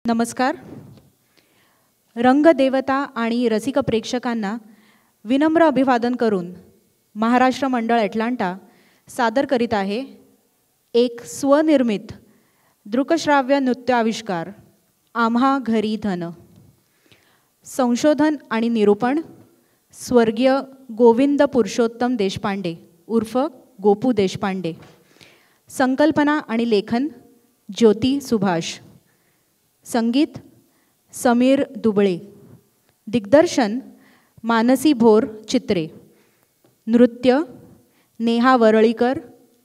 नमस्कार. रंगदेवता आणि रसिक प्रेक्षकांना विनम्र अभिवादन करून महाराष्ट्र मंडळ अटलांटा सादर करीत आहे एक स्वनिर्मित दृकश्राव्य नृत्य आविष्कार आम्हा घरी धन. संशोधन आणि निरूपण स्वर्गीय गोविंद पुरुषोत्तम देशपांडे उर्फ गोपू देशपांडे. संकल्पना आणि लेखन ज्योती सुभाष. संगीत समीर दुबळे. दिग्दर्शन मानसी भोर चित्रे. नृत्य नेहा वरळीकर,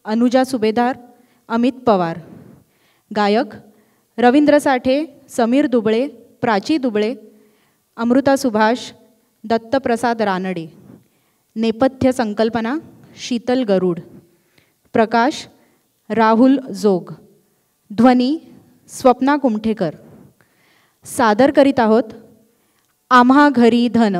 अनुजा सुभेदार, अमित पवार. गायक रवींद्र साठे, समीर दुबळे, प्राची दुबळे, अमृता सुभाष, दत्तप्रसाद रानडे. नेपथ्य संकल्पना शीतल गरुड. प्रकाश राहुल जोग. ध्वनी स्वप्ना कुमठेकर. सादर करीत आहोत आम्हा घरी धन.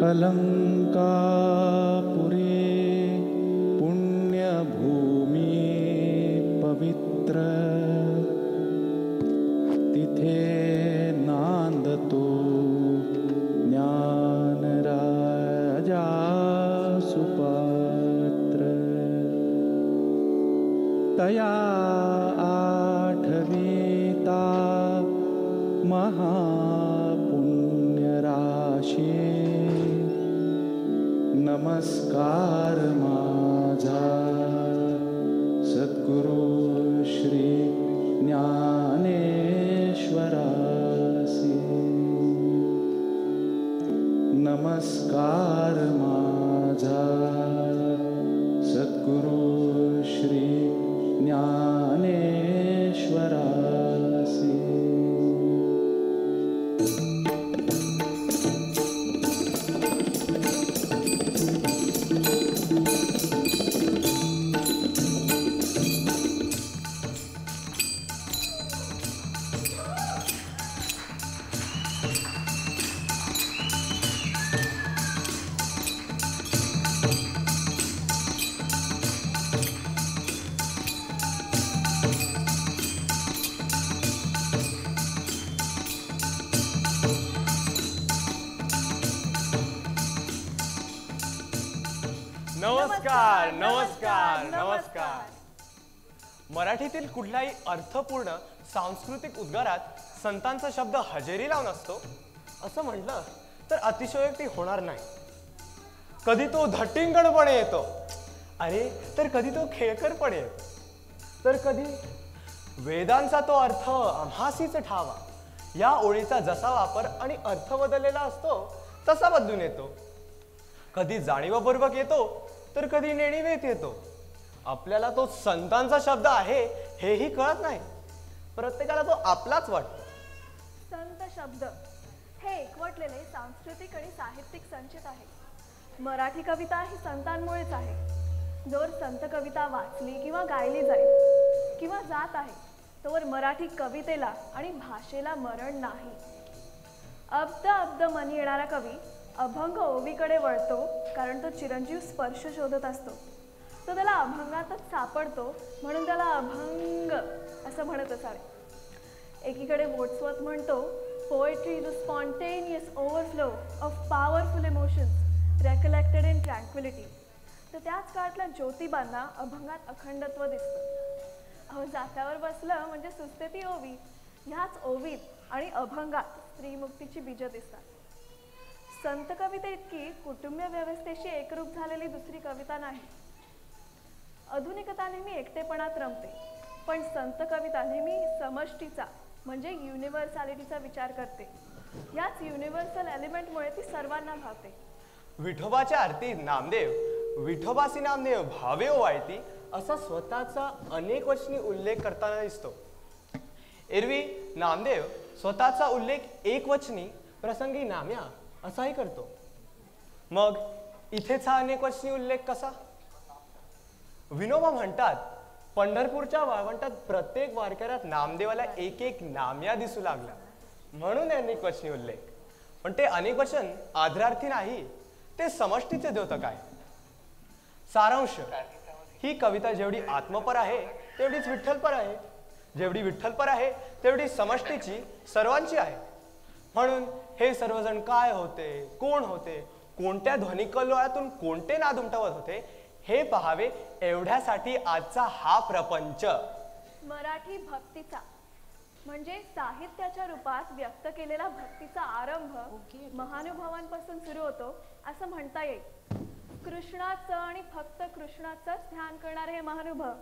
अलंकापुरे पुण्यभूमी पवित्र तिथे नांदतो ज्ञानराजा सुपात्र. तया आठविता महापुण्यराशी नमस्कार माझा सद्गुरु श्री ज्ञानेश्वरासी. नमस्कार माझा सद्गुरु श्री ज्ञानेश्वरासी. नमस्कार नमस्कार नमस्कार. मराठीतील कुठल्याही अर्थपूर्ण सांस्कृतिक उद्गारात संतांचा शब्द हजेरी लावून असतो असं म्हटलं तर अतिशयोक्ती होणार नाही. कधी तो धटिंगणपणे येतो, अरे तर कधी तो खेळकरपणे येतो, तर कधी वेदांचा तो अर्थ आम्हासीच ठावा या ओळीचा जसा वापर आणि अर्थ बदललेला असतो तसा बदलून येतो. कधी जाणीवपूर्वक येतो तर कधी नेणीवेत येतो. आपल्याला तो संतांचा शब्द आहे हेही कळत नाही. प्रत्येकाला तो आपलाच वाटतो. संत शब्द हे एकवटलेले सांस्कृतिक आणि साहित्यिक संचित आहे. मराठी कविता ही संतांमुळेच आहे. जोर संत कविता वाचली किंवा गायली जाईल किंवा जात आहे तोवर मराठी कवितेला आणि भाषेला मरण नाही. अब्द अब्द मनी येणारा कवी अभंग ओवीकडे वळतो, कारण तो चिरंजीव स्पर्श शोधत असतो. तो त्याला अभंगातच सापडतो, म्हणून त्याला अभंग असं म्हणत असावे. एकीकडे वर्ड्सवर्थ म्हणतो, poetry is a spontaneous overflow of powerful emotions recollected in tranquillity. तर त्याच काळातल्या ज्योतिबांना अभंगात अखंडत्व दिसतं. अहो, जात्यावर बसलं म्हणजे सुचते ती ओवी. ह्याच ओवीत आणि अभंगात स्त्रीमुक्तीची बीजं दिसतात. संत कविते इतकी कुटुंबीय व्यवस्थेशी एकरूप झालेली दुसरी कविता नाही. आधुनिकता नेहमी एकटेपणात रमते, पण संत कविता नेहमी समष्टीचा म्हणजे युनिव्हर्सॅलिटीचा विचार करते. याच युनिव्हर्सल एलिमेंटमुळे ती सर्वांना भावते. विठोबाच्या आरतीत नामदेव विठोबासी नामदेव भावे ओवाळती असा स्वतःचा अनेक वचनी उल्लेख करताना दिसतो. एरवी नामदेव स्वतःचा उल्लेख एकवचनी प्रसंगी नाम्या असाही करतो. मग इथेच हा अनेकवचनी उल्लेख कसा? विनोबा म्हणतात, पंढरपूरच्या वाळवंटात प्रत्येक वारकऱ्यात नामदेवाला एक एक नाम्या दिसू लागला, म्हणून अनेकवचनी उल्लेख. पण ते अनेकवचन आदरार्थी नाही, ते समष्टीचे द्योतक आहे. सारांश, ही कविता जेवढी आत्मपर आहे तेवढीच विठ्ठलपर आहे. जेवढी विठ्ठलपर आहे तेवढी समष्टीची, सर्वांची आहे. म्हणून हे सर्वजण काय होते, कोण होते, कोणत्या ध्वनिकल्लोळातून कोणते नाद उमटवत होते हे पहावे, एवढ्यासाठी आजचा हा प्रपंच. मराठी भक्तीचा म्हणजे साहित्याच्या रूपात व्यक्त केलेला भक्तीचा आरंभ महानुभावांपासून सुरू होतो असं म्हणता येईल. कृष्णाचं आणि फक्त कृष्णाचंच ध्यान करणारे हे महानुभाव,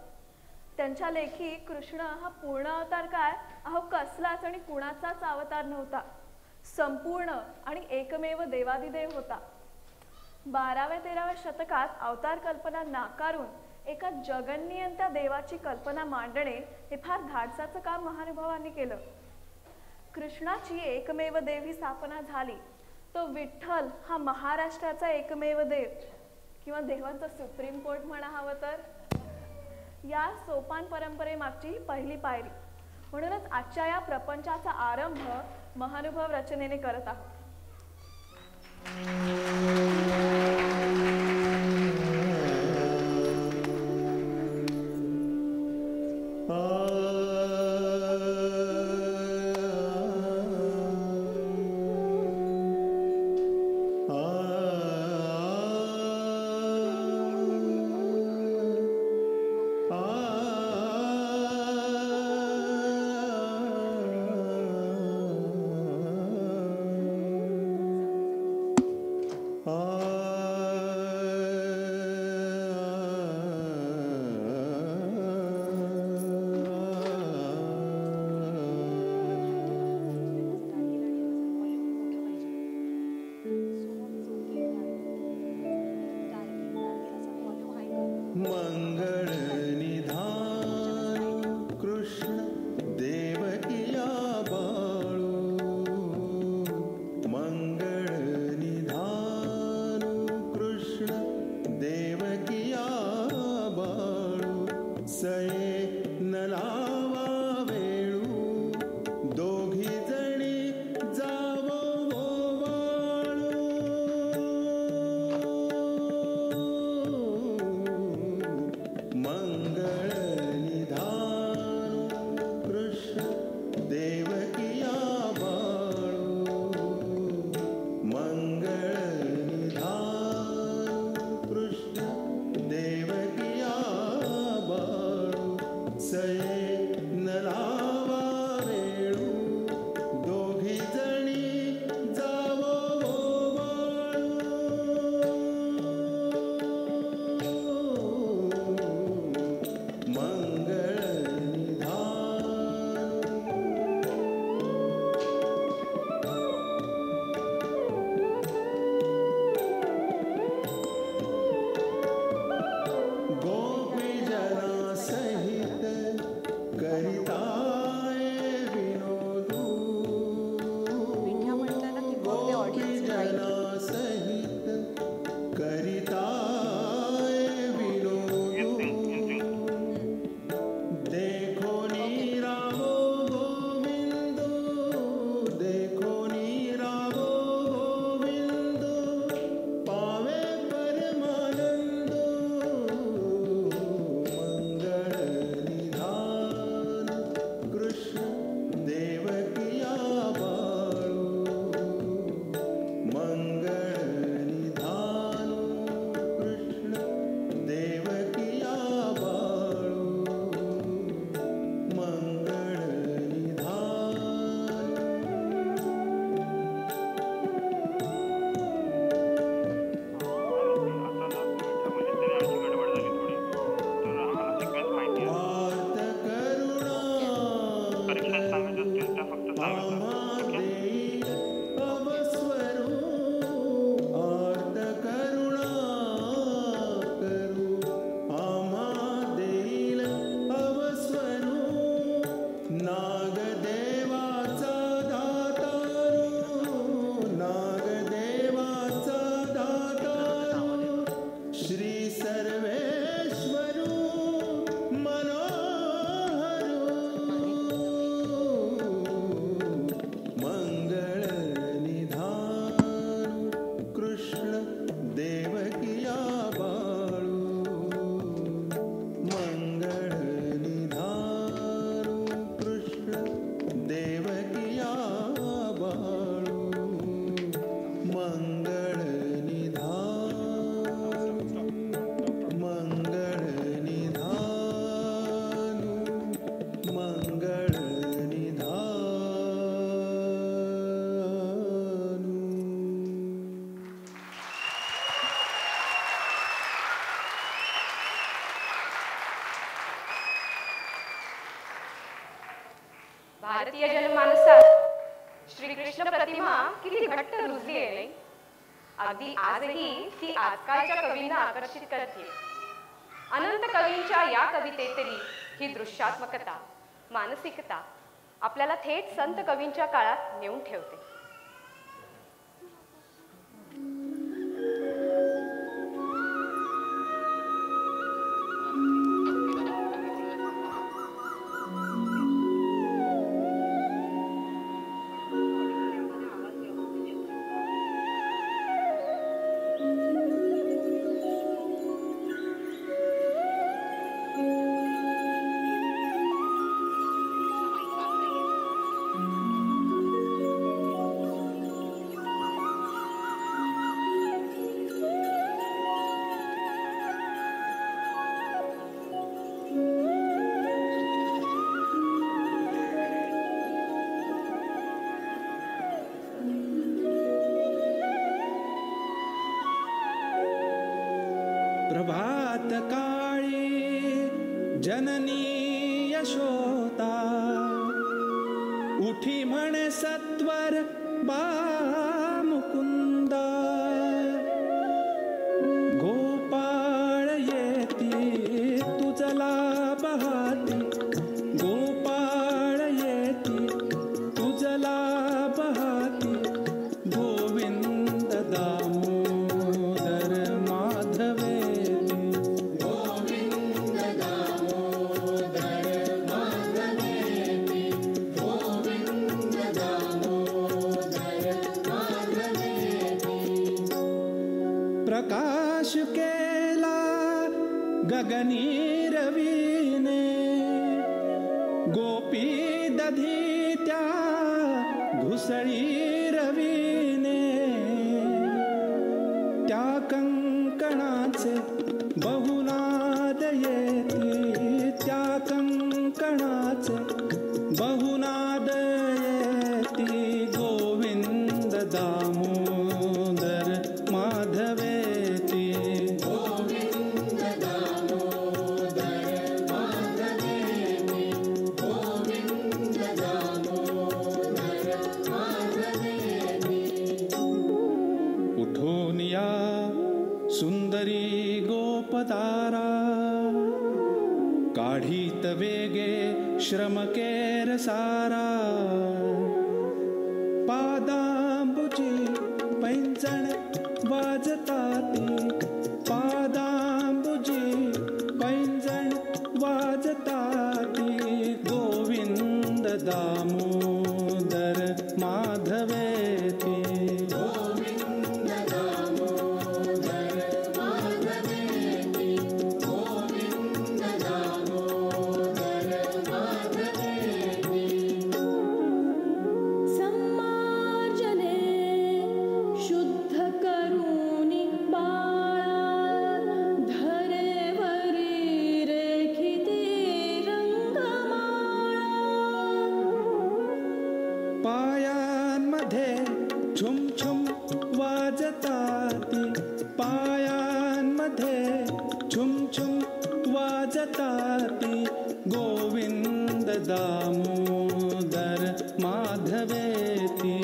त्यांच्या लेखी कृष्ण हा पूर्ण अवतार काय, अहो कसलाच आणि कुणाचाच अवतार नव्हता. संपूर्ण आणि एकमेव देवादिदेव होता. 12व्या-13व्या शतकात अवतार कल्पना नाकारून एका जगन्नियंत्या देवाची कल्पना मांडणे हे फार धाडसाचं काम महानुभावांनी केलं. कृष्णाची एकमेव देव ही स्थापना झाली. तो विठ्ठल हा महाराष्ट्राचा एकमेव देव किंवा देवांचं सुप्रीम कोर्ट म्हणा हवं तर. या सोपान परंपरेमागची ही पहिली पायरी. म्हणूनच आजच्या या प्रपंचाचा आरंभ महानुभाव रचनेने करत आहोत. भारतीय जनमानसात श्रीकृष्ण प्रतिमा किती घट्ट रुजली आहे नाही. अगदी आजही ती आजकालच्या कवींना आकर्षित करते. अनंत कवींच्या या कवितेतली ही दृश्यात्मकता, मानसिकता आपल्याला थेट संत कवींच्या काळात नेऊन ठेवते. प्रभात काळी जननी यशोदा उठी म्हणे सत्वर बा मुकुंदा. गोपाळ येती तुझला बहाती, गोपाळ येती तुझला बहाती. गोविंद दामोदर माधवे प्रकाश केला गगनी रवीने. गोपी दधी त्या घुसळी रवीने. त्या कंकणाचे बहुनाद येती, त्या कंकणाचे बहुनाद येती. गोविंद दामोदर माधवे सुंदरी गोपतारा. काढीत वेगे श्रमकेर सारा. पादांबुजी पैंजण वाजताती, पादांबुजी पैंजण वाजताती. गोविंद दामोदर माधवेती. पायांमध्ये छुम छुम वाजताती, पायांमध्ये छुम छुम वाजताती. गोविंद दामोदर माधवेती.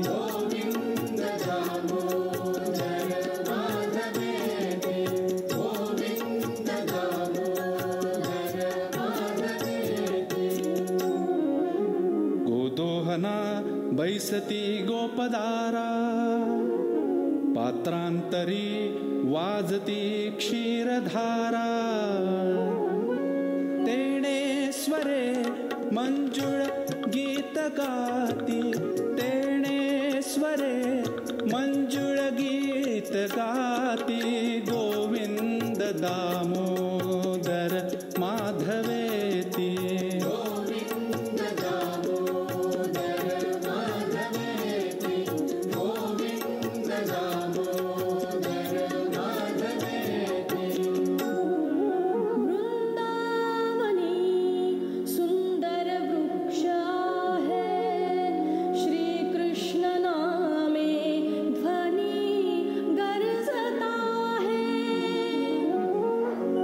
गोविंद दामोदर माधवेती. गोविंद दामोदर माधवेती. गोदोहना बैसती गोपदारा. पात्रांतरी वाजती क्षीरधारा. तेणे स्वरे मंजुळ गीत गाती, तेणे स्वरे मंजुळ गीत गाती. गोविंद दामोदर माधवेती.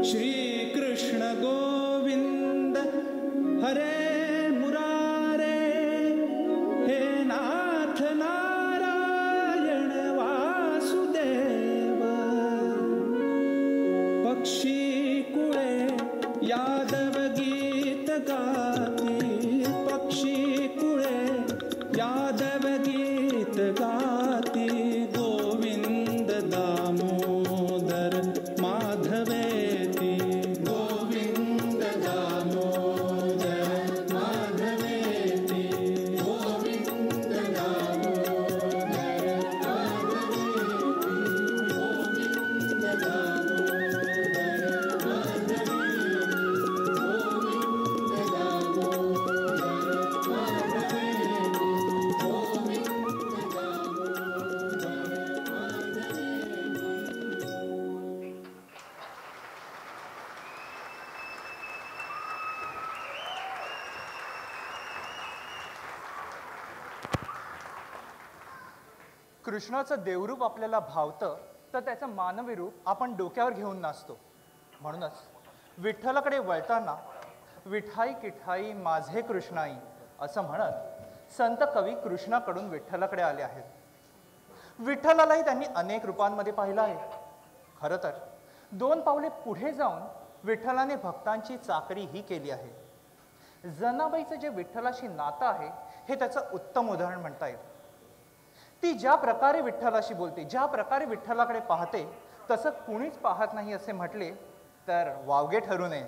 श्री पक्षी कुळे यादव गीत गाती, पक्षी कुळे यादव गीत गाती, गोविंद दामोदर माधवेती, गोविंद दामोदर माधवेती, गोविंद दामोदर कृष्णाचं देवरूप आपल्याला भावतं तर त्याचं मानवी रूप आपण डोक्यावर घेऊन नाचतो. म्हणूनच विठ्ठलाकडे वळताना विठाई किठाई माझे कृष्णाई असं म्हणत संत कवी कृष्णाकडून विठ्ठलाकडे आले आहेत. विठ्ठलालाही त्यांनी अनेक रूपांमध्ये पाहिलं आहे. खरं तर 2 पावले पुढे जाऊन विठ्ठलाने भक्तांची चाकरी ही केली आहे. जनाबाईचं जे विठ्ठलाशी नातं आहे हे त्याचं उत्तम उदाहरण म्हणता येईल. ती ज्या प्रकारे विठ्ठलाशी बोलते, ज्या प्रकारे विठ्ठलाकडे पाहते तसं कुणीच पाहत नाही असे म्हटले तर वावगे ठरू नये.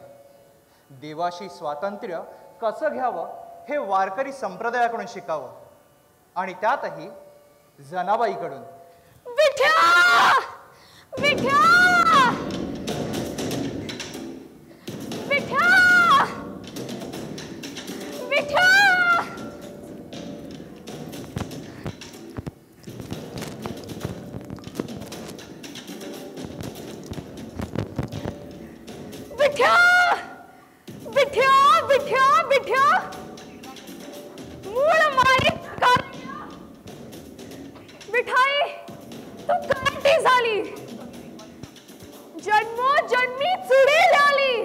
देवाशी स्वातंत्र्य कसं घ्यावं हे वारकरी संप्रदायाकडून शिकावं आणि त्यातही जनाबाईकडून. विठ्ठा विठ्ठा विठ्ठा विठ्ठा विठ्ठा विठ्ठा विठ्ठा विठ्ठा मूळ माणिक विठाई तू काठी झाली, जन्मोजन्मी चुडेल आली.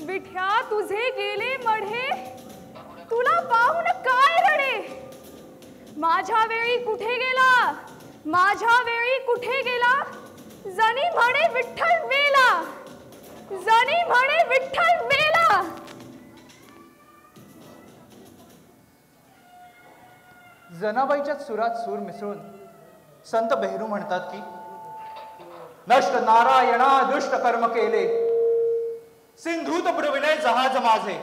विठ्या तुझे गेले मढे, तुला पाहून काय रडे. माझ्या वेळी कुठे गेला, माझ्या वेळी कुठे गेला, जनी म्हणे विठ्ठल मेला, जनी म्हणे विठ्ठल मेला. जनाबाईच्या सुरात सूर मिसळून संत बेहरू म्हणतात की नष्ट नारायणा दुष्ट कर्म केले, सिंधूत प्रविनय जहाज माझे,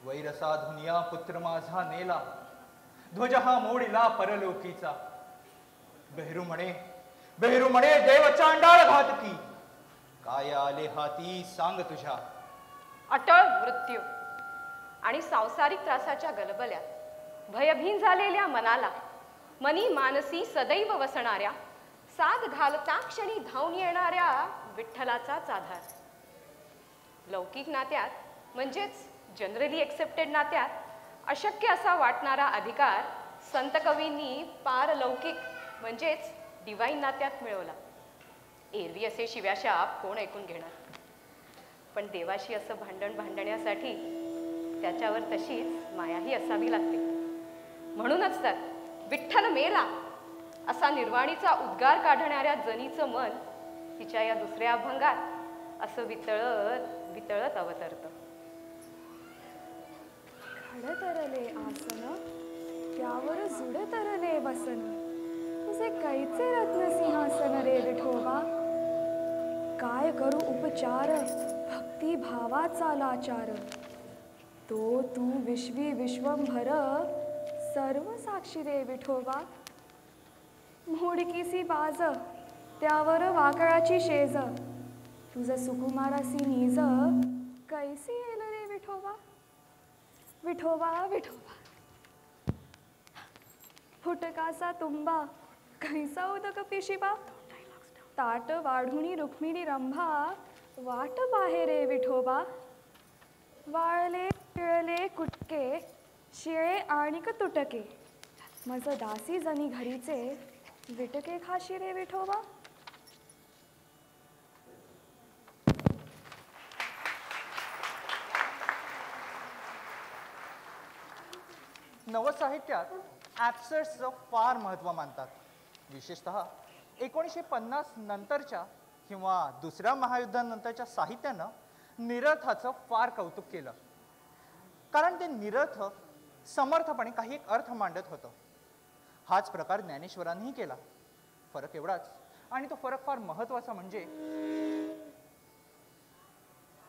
वैरसा धुनिया पुत्र माझा नेला, ध्वज हा मोडिला परलोकीचा. बेहरू म्हणे देव चांडाळ घातकी, काय आले हाती सांग तुझ्या. अटळ मृत्यू आणि सांसारिक त्रासाच्या गलबल्यात भयभीन झालेल्या मनाला मनी मानसी सदैव वसणाऱ्या, साथ घालता क्षणी धावून येणाऱ्या विठ्ठलाचाच आधार. लौकिक नात्यात म्हणजेच जनरली एक्सेप्टेड नात्यात अशक्य असा वाटणारा अधिकार संत कवींनी पारलौकिक म्हणजेच डिवाईन नात्यात मिळवला. एरवी असे शिव्याशाप कोण ऐकून घेणार, पण देवाशी असं भांडण भांडण्यासाठी त्याच्यावर तशीच मायाही असावी लागते. म्हणूनच तर विठ्ठल मेला असा निर्वाणीचा उद्गार काढणाऱ्या जनीचं मन तिच्या या दुसऱ्या अभंगात असं वितळत वितळत अवतरतं. खड तरले आसन त्यावर जुड तरले वसन, तुझे कैचे रत्न सिंहासन रे विठोबा. काय करू उपचार भक्ती भावाचा लाचार, तो तू विश्वी विश्वंभर सर्व साक्षी रे विठोबा. मोडकीसी बाज त्यावर वाकळाची शेज, तुझ सुकुमारासी नीज कैसी येल रे विठोबा. विठोबा विठोबा फुटकासा तुंबा कैसा उदक पिशिबा, ताट वाढुणी रुक्मिणी रंभा वाट बाहेरे विठोबा. वाळले पिळले कुटके शिळे आणिक तुटके, मज दासी जनी घरीचे विटके खाशी रे विठोबा. नवसाहित्यात ॲप्सर्सचं फार महत्त्व मानतात. विशेषतः 1950 नंतरच्या किंवा दुसऱ्या महायुद्धानंतरच्या साहित्यानं निरर्थाचं फार कौतुक केलं, कारण ते निरर्थ समर्थपणे काही एक अर्थ मांडत होतं. हाच प्रकार ज्ञानेश्वरांनीही केला. फरक एवढाच, आणि तो फरक फार महत्वाचा, म्हणजे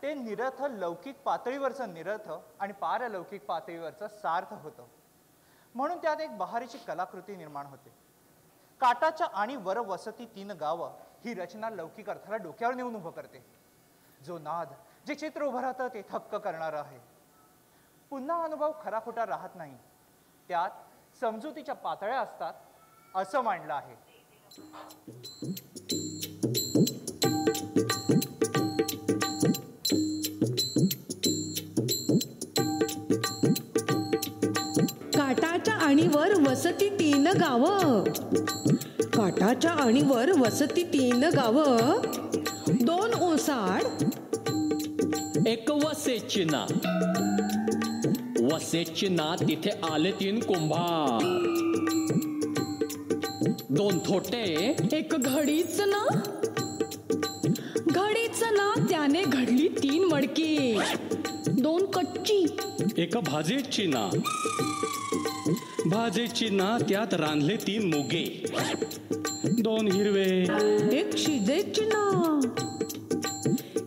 ते निरर्थ लौकिक पातळीवरचं निरर्थ आणि पारलौकिक पातळीवरचं सार्थ होतं. म्हणून त्यात एक बहारीची कलाकृती निर्माण होते. काटाच्या आणि वर वसती 3 गावं ही रचना लौकिक अर्थाला डोक्यावर नेऊन उभं करते. जो नाद, जे चित्र उभं राहतं ते थक्क करणारं आहे. पुन्हा अनुभव खरा खोटा राहत नाही, त्यात समजुतीच्या पातळ्या असतात असं मांडलं आहे. काटाच्या आणीवर वसती 3 गावं, काटाच्या आणीवर वसती 3 गावं, 2 ओसाड, एक वसेचिना, वसेचिना तिथे आले 3 कुंभार, 2 थोटे, एक घडीच ना, घडीच ना त्याने घडली 3 मडकी, 2 कच्ची, एक भाजेची ना, भाजेची ना त्यात रांधले 3 मुगे, 2 हिरवे, एक शिजेची ना,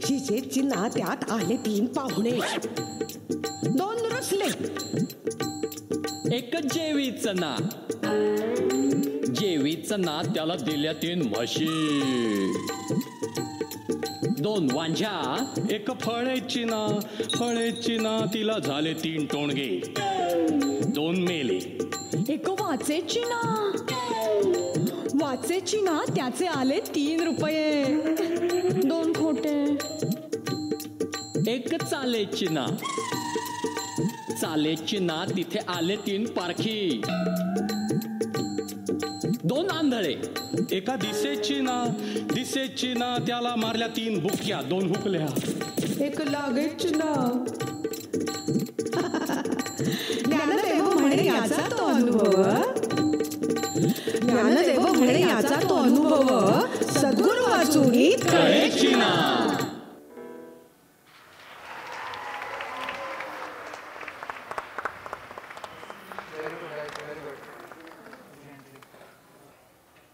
शिजेची ना त्यात आले 3 पाहुणे, 2 रसले, एक जेवीच ना, जेवीच ना त्याला दिल्या 3 म्हशी, 2 वांझ्या, एक फळेची ना, फळेची ना तिला झाले 3 टोणगे, 2 मेले, एक वाचेची ना, वाचेची ना त्याचे आले 3 रुपये, 2 खोटे, एक चालेची ना, चालेची ना तिथे आले 3 पारखी, 2 आंधळे, एका दिसेची ना, दिसेची ना त्याला मारल्या 3 बुक्या, 2 हुकल्या, एक लागेची ना, ज्ञानदेव म्हणे याचा तो अनुभव, ज्ञानदेव म्हणे याचा तो अनुभव, सद्गुरु वाचुनी कळेची ना.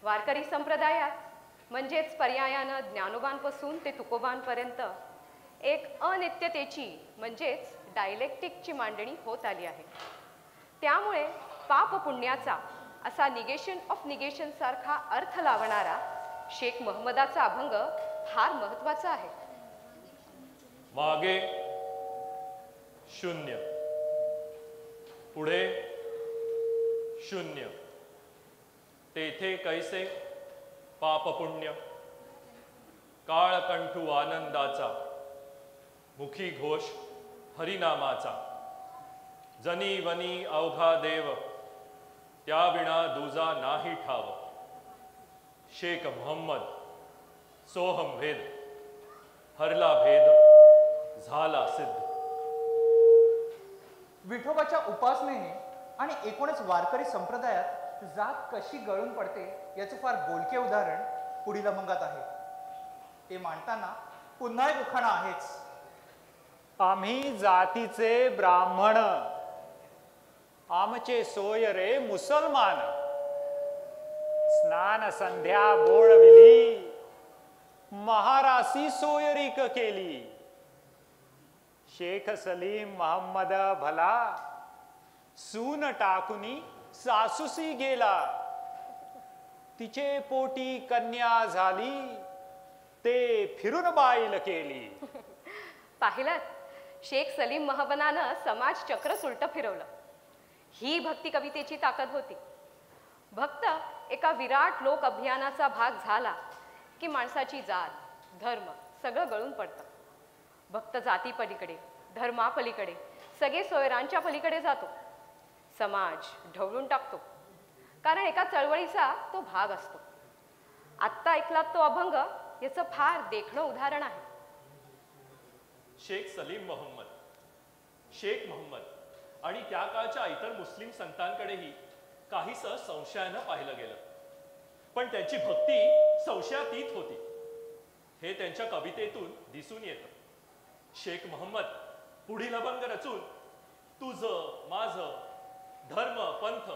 वारकरी संप्रदायात म्हणजेच पर्यायानं ज्ञानोबांपासून ते तुकोबांपर्यंत एक अनित्यतेची म्हणजेच डायलेक्टिकची मांडणी होत आली आहे. त्यामुळे पाप पुण्याचा असा निगेशन ऑफ निगेशन सारखा अर्थ लावणारा शेख महम्मदाचा अभंग फार महत्वाचा आहे. मागे 0, पुढे 0, तेथे कैसे पाप पुण्य, काळकंठू आनंदाचा, मुखी घोष हरिनामाचा, जनी वनी अवघा देव, त्या विना दुजा नाही ठाव, शेख मोहम्मद सोहम भेद, हरला भेद झाला सिद्ध. विठोबाच्या उपासनेने आणि एकूणच वारकरी संप्रदायात जात कशी गळून पडते याचं फार बोलके उदाहरण पुढील अभंगात आहे. ते मांडताना पुन्हा एक उखाणा आहेच. आम्ही जातीचे ब्राह्मण, आमचे सोय रे मुसलमान, स्नान संध्या बोळविली, महारासी सोयरीक केली, शेख सलीम महम्मद भला, सून टाकुनी सासुसी गेला, तिचे पोटी कन्या झाली, ते फिरून बाईल केली. पाहिलं, शेख सलीम महबनानं समाज चक्र उलट फिरवलं. ही भक्ती कवितेची ताकद होती. भक्त एका विराट लोक अभियानाचा भाग झाला की माणसाची जात, धर्म सगळं गळून पडतं. भक्त जाती पलीकडे, धर्मापलीकडे, सगळे सोयरांच्या पलीकडे जातो. समाज ढवळून टाकतो, कारण एका चळवळीचा तो भाग असतो. आत्ता ऐकलात तो अभंग याचं फार देखणं उदाहरण आहे. शेख सलीम मोहम्मद, शेख मोहम्मद आणि त्या काळच्या इतर मुस्लिम संतांकडेही काहीसं संशयानं पाहिलं गेलं, पण त्यांची भक्ती संशयातीत होती. हे त्यांच्या कवितेतून दिसून येतं. शेख मोहम्मद पुढील अभंग रचून तुझं माझं धर्म पंथ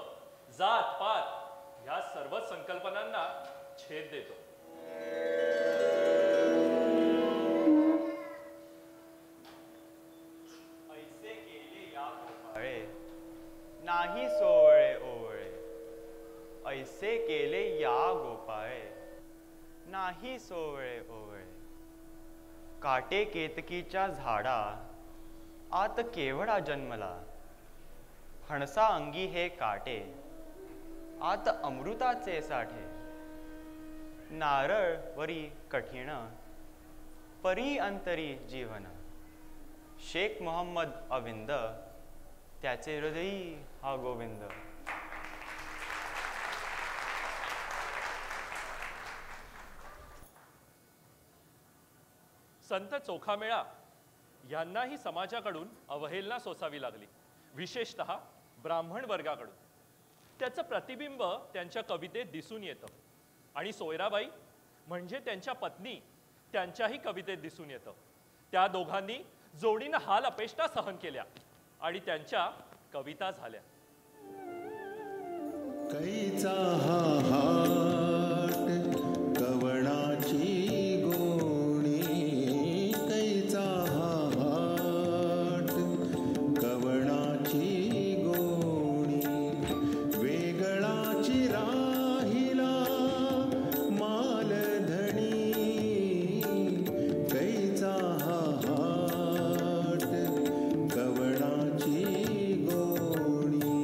जात पात या सर्व संकल्पनांना छेद देतो. ऐसे केले या गोपाळे नाही सोवळे ओवळे, ऐसे केले या गोपाळे नाही सोवळे ओवळे. काटे केतकीच्या झाडा आत केवडा जन्मला, फणसा अंगी हे काटे आत अमृताचे साठे. नारळ वरी कठीण परी अंतरी जीवन, शेख मोहम्मद अविंद त्याचे हृदयी हा गोविंद. संत चोखामेळा यांनाही समाजाकडून अवहेलना सोसावी लागली, विशेषतः ब्राह्मण वर्गाकडून. त्याचं प्रतिबिंब त्यांच्या कवितेत दिसून येतं आणि सोयराबाई म्हणजे त्यांच्या पत्नी त्यांच्याही कवितेत दिसून येतं. त्या दोघांनी जोडीनं हाल अपेष्टा सहन केल्या आणि त्यांच्या कविता झाल्या. कैचा हा हाट कवणाची गोणी, कैचा हा हाट कवणाची गोणी. वेगळाची राहिला मालधणी, कैचा हा हाट कवणाची गोणी.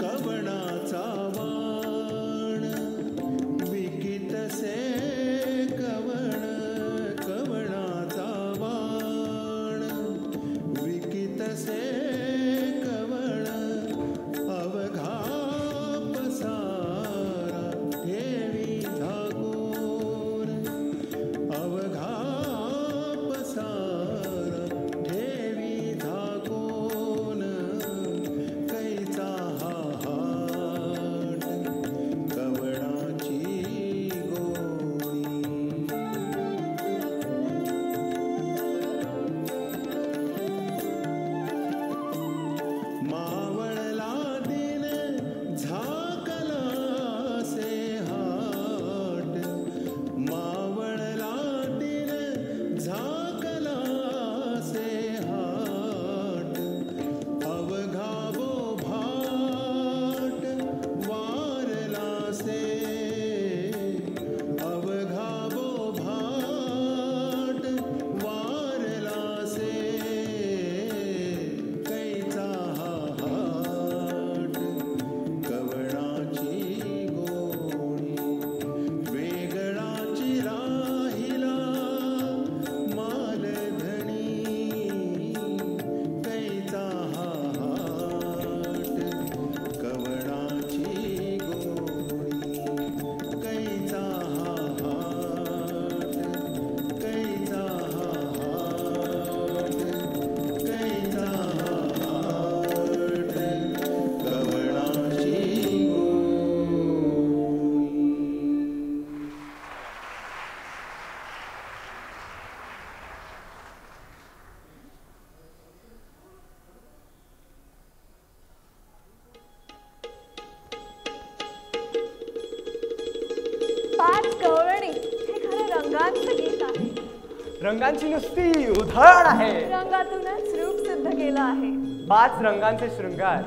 कवणाचा वाण विकितसे कवण, कवणाचा वाण विकितसे कवण. अवघा पसारा ठेवी झाकून, अवघा पसारा ठेवी झाकून. कैचा हा हाट कवणाची गोणी. मावळला दिन झाकला से हाट, मावळला दिन झाकला से हाट. अवघा भाट वारला से, अवघा भाट वारला से. कैचा हा हाट कवणाची गोणी. वेगळाची राहिला मालधणी, कैचा हा हाट कवणाची गोणी. कैचा हा हाट, कैचा हा हाट, कैचा हा हाट कवणाची गोणी. पाच गवळणी हे खरं रंगांचं गीत आहे. रंगांची नुसती उधळण आहे. रंगातूनच रूप सिद्ध केलं आहे. 5 रंगांचे शृंगार,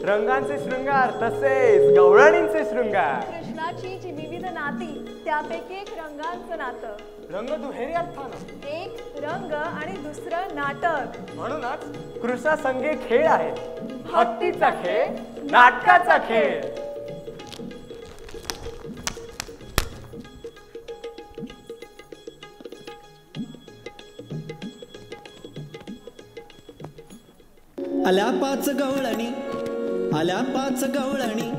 रंगांचे शृंगार तसेच गवळणींचे शृंगार. कृष्णाची जी विविध नाती त्यापैकी एक रंगांचं नातं. रंग दुहेरी अर्थानं. एक रंग आणि दुसरं नाटक. म्हणूनच कृष्णा संगे खेळ आहे. भक्तीचा खेळ, नाटकाचा खेळ. आल्या 5 गवळणी, आल्या 5 गवळणी,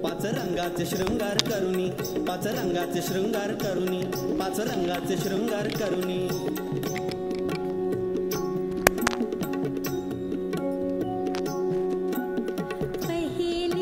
5 रंगाचे शृंगार करुनी, 5 रंगाचे शृंगार करुनी, 5 रंगाचे शृंगार करुनी. पहिला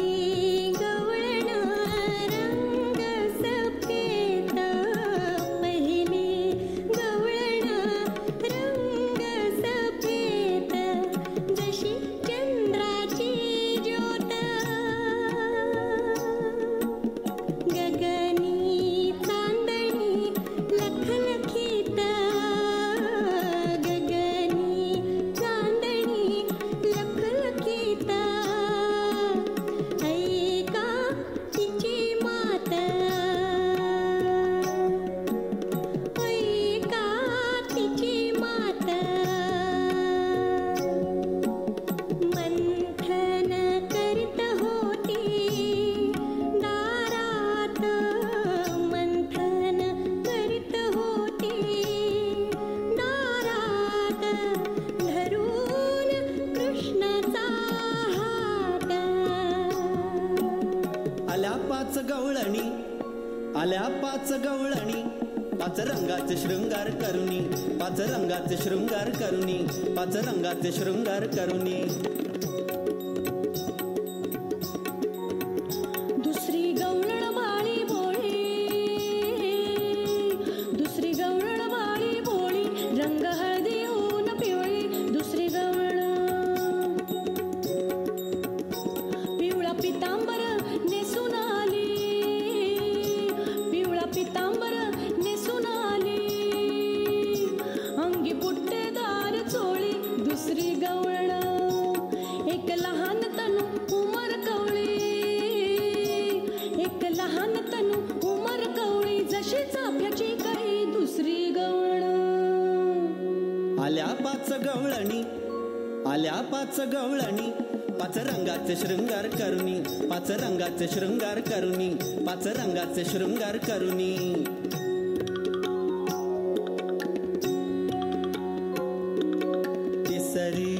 आल्या पाच गवळणी आल्या पाच गवळणी पाच रंगाचे शृंगार करुणी पाच रंगाचे शृंगार करुणी पाच रंगाचे शृंगार करुणी दुसरी गवळण बाळी बोळी दुसरी गवळण बाळी बोळी रंग हळदी ऊन पिवळी दुसरी गवळण पिवळा पितांबर नेसून आली पिवळा पितांबर नेसून आली अंगी बुट्टेदार चोळी दुसरी गवळण एक लहान तनु उमर कवळी एक लहान तनु उमर कवळी जशी चाफ्याची कळी दुसरी गवळण आल्या पाच गवळणी आल्या पाच गवळणी पाच रंगाचे शृंगार करुणी पाच रंगाचे शृंगार करुणी पाच रंगाचे शृंगार करुणी तिसरी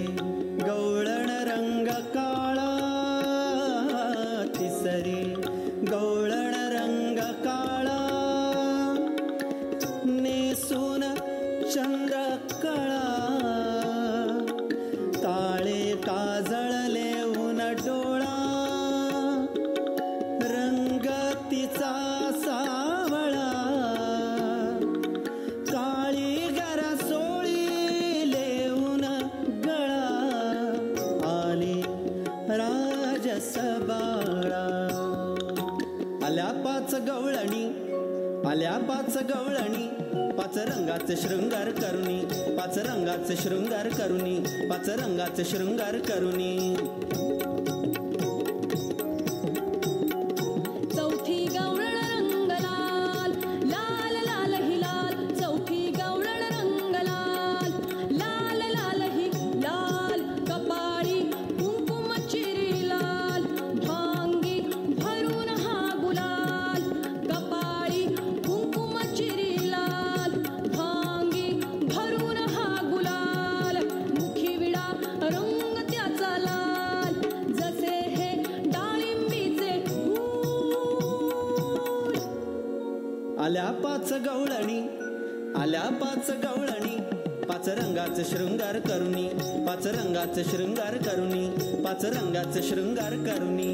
गवळण रंग काळा तिसरी गवळण रंग काळा नेसून चंद्रकळा काळे काजळले ऊन डोळा रंग तिचा सावळा काळी गरा सोळी लेऊन गळा आली राजस बाळा आल्या पाच गवळणी आल्या पाच गवळणी पाच रंगाचे शृंगार करुणी पाच रंगाचे शृंगार करुणी पाच रंगाचे शृंगार करुणी चौथी गवळण रंग लाल लाल लाल ही लाल चौथी गवळण रंग लाल लाल लाल ही लाल कपाळी कुंकुम चिरी लाल भांगी भरून हा गुलाल कपाळी कुंकुम चिरी लाल भांगी भरून हा गुलाल मुखी विडा रंग त्याचा लाल जसे हे डाळिंबीचे फूल आल्या पाच गवळणी आल्या पाच गवळणी पाच रंगाचे शृंगार करुणी पाच रंगाचे शृंगार करुणी पाच रंगाचे शृंगार करुणी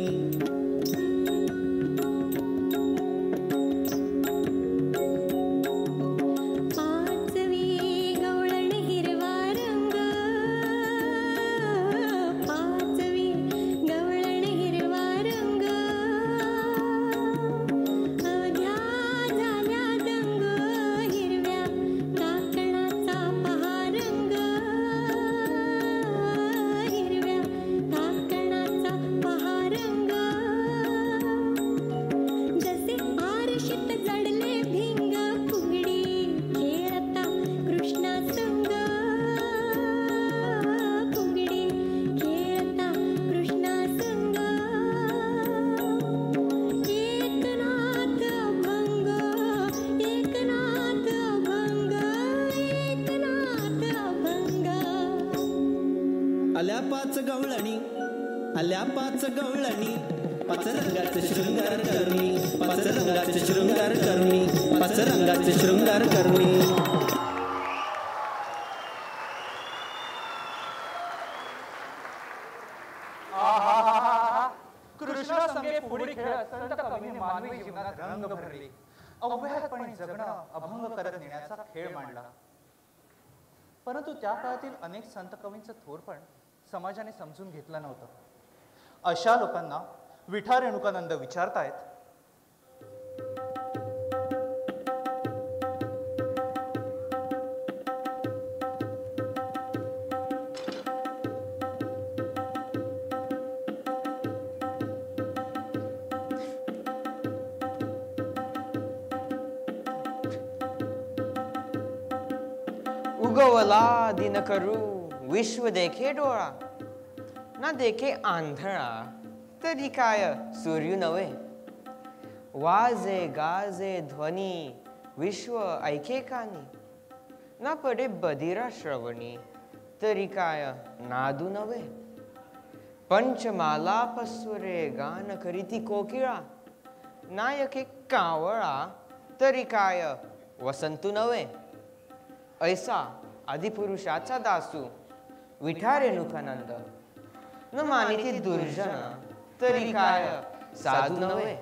पाचवी गवळण हिरवा रंग पाचवी गवळण हिरवा रंग अवघ्या झाल्या दंग हिरव्या काकणाचा पहा रंग हिरव्या काकणाचा पहा रंग जसे आरशीत जडले भिंग फुगडी खेळता कृष्णा संग फुगडी खेळता कृष्णा संग एकनाथ अभंग एकनाथ अभंग एकनाथ अभंग आल्या पाच गवळणी आल्या पाच गवळणी पाच रंगाचे शृंगार करुणी पाच रंगाचे शृंगार करुणी पाच रंगाचे शृंगार करुणी कृष्णा संगे फुगडी खेळत संत कवीने मानवी जीवनात रंग भरले अव्याहतपणे जगणं अभंग करत नेण्याचा खेळ मांडला परंतु त्या काळातील अनेक संत कवींचं थोरपण समाजाने समजून घेतलं नव्हतं अशा लोकांना विठा रेणुकानंद विचारतायत उगवला दिन करू विश्व देखे डोळा ना देखे आंधळा तरी काय सूर्य नवे वाजे गाजे ध्वनी विश्व ऐके कानी ना पडे बधिरा श्रवणी तरी काय नादू नवे पंचमाला पस्वरे गान करीती कोकिळा नायके कावळा तरी काय वसंतू नव्हे. ऐसा आदिपुरुषाचा दासू विठा रेणुकानंद. न मानिती दुर्जन तरी काय साधू नव्हे.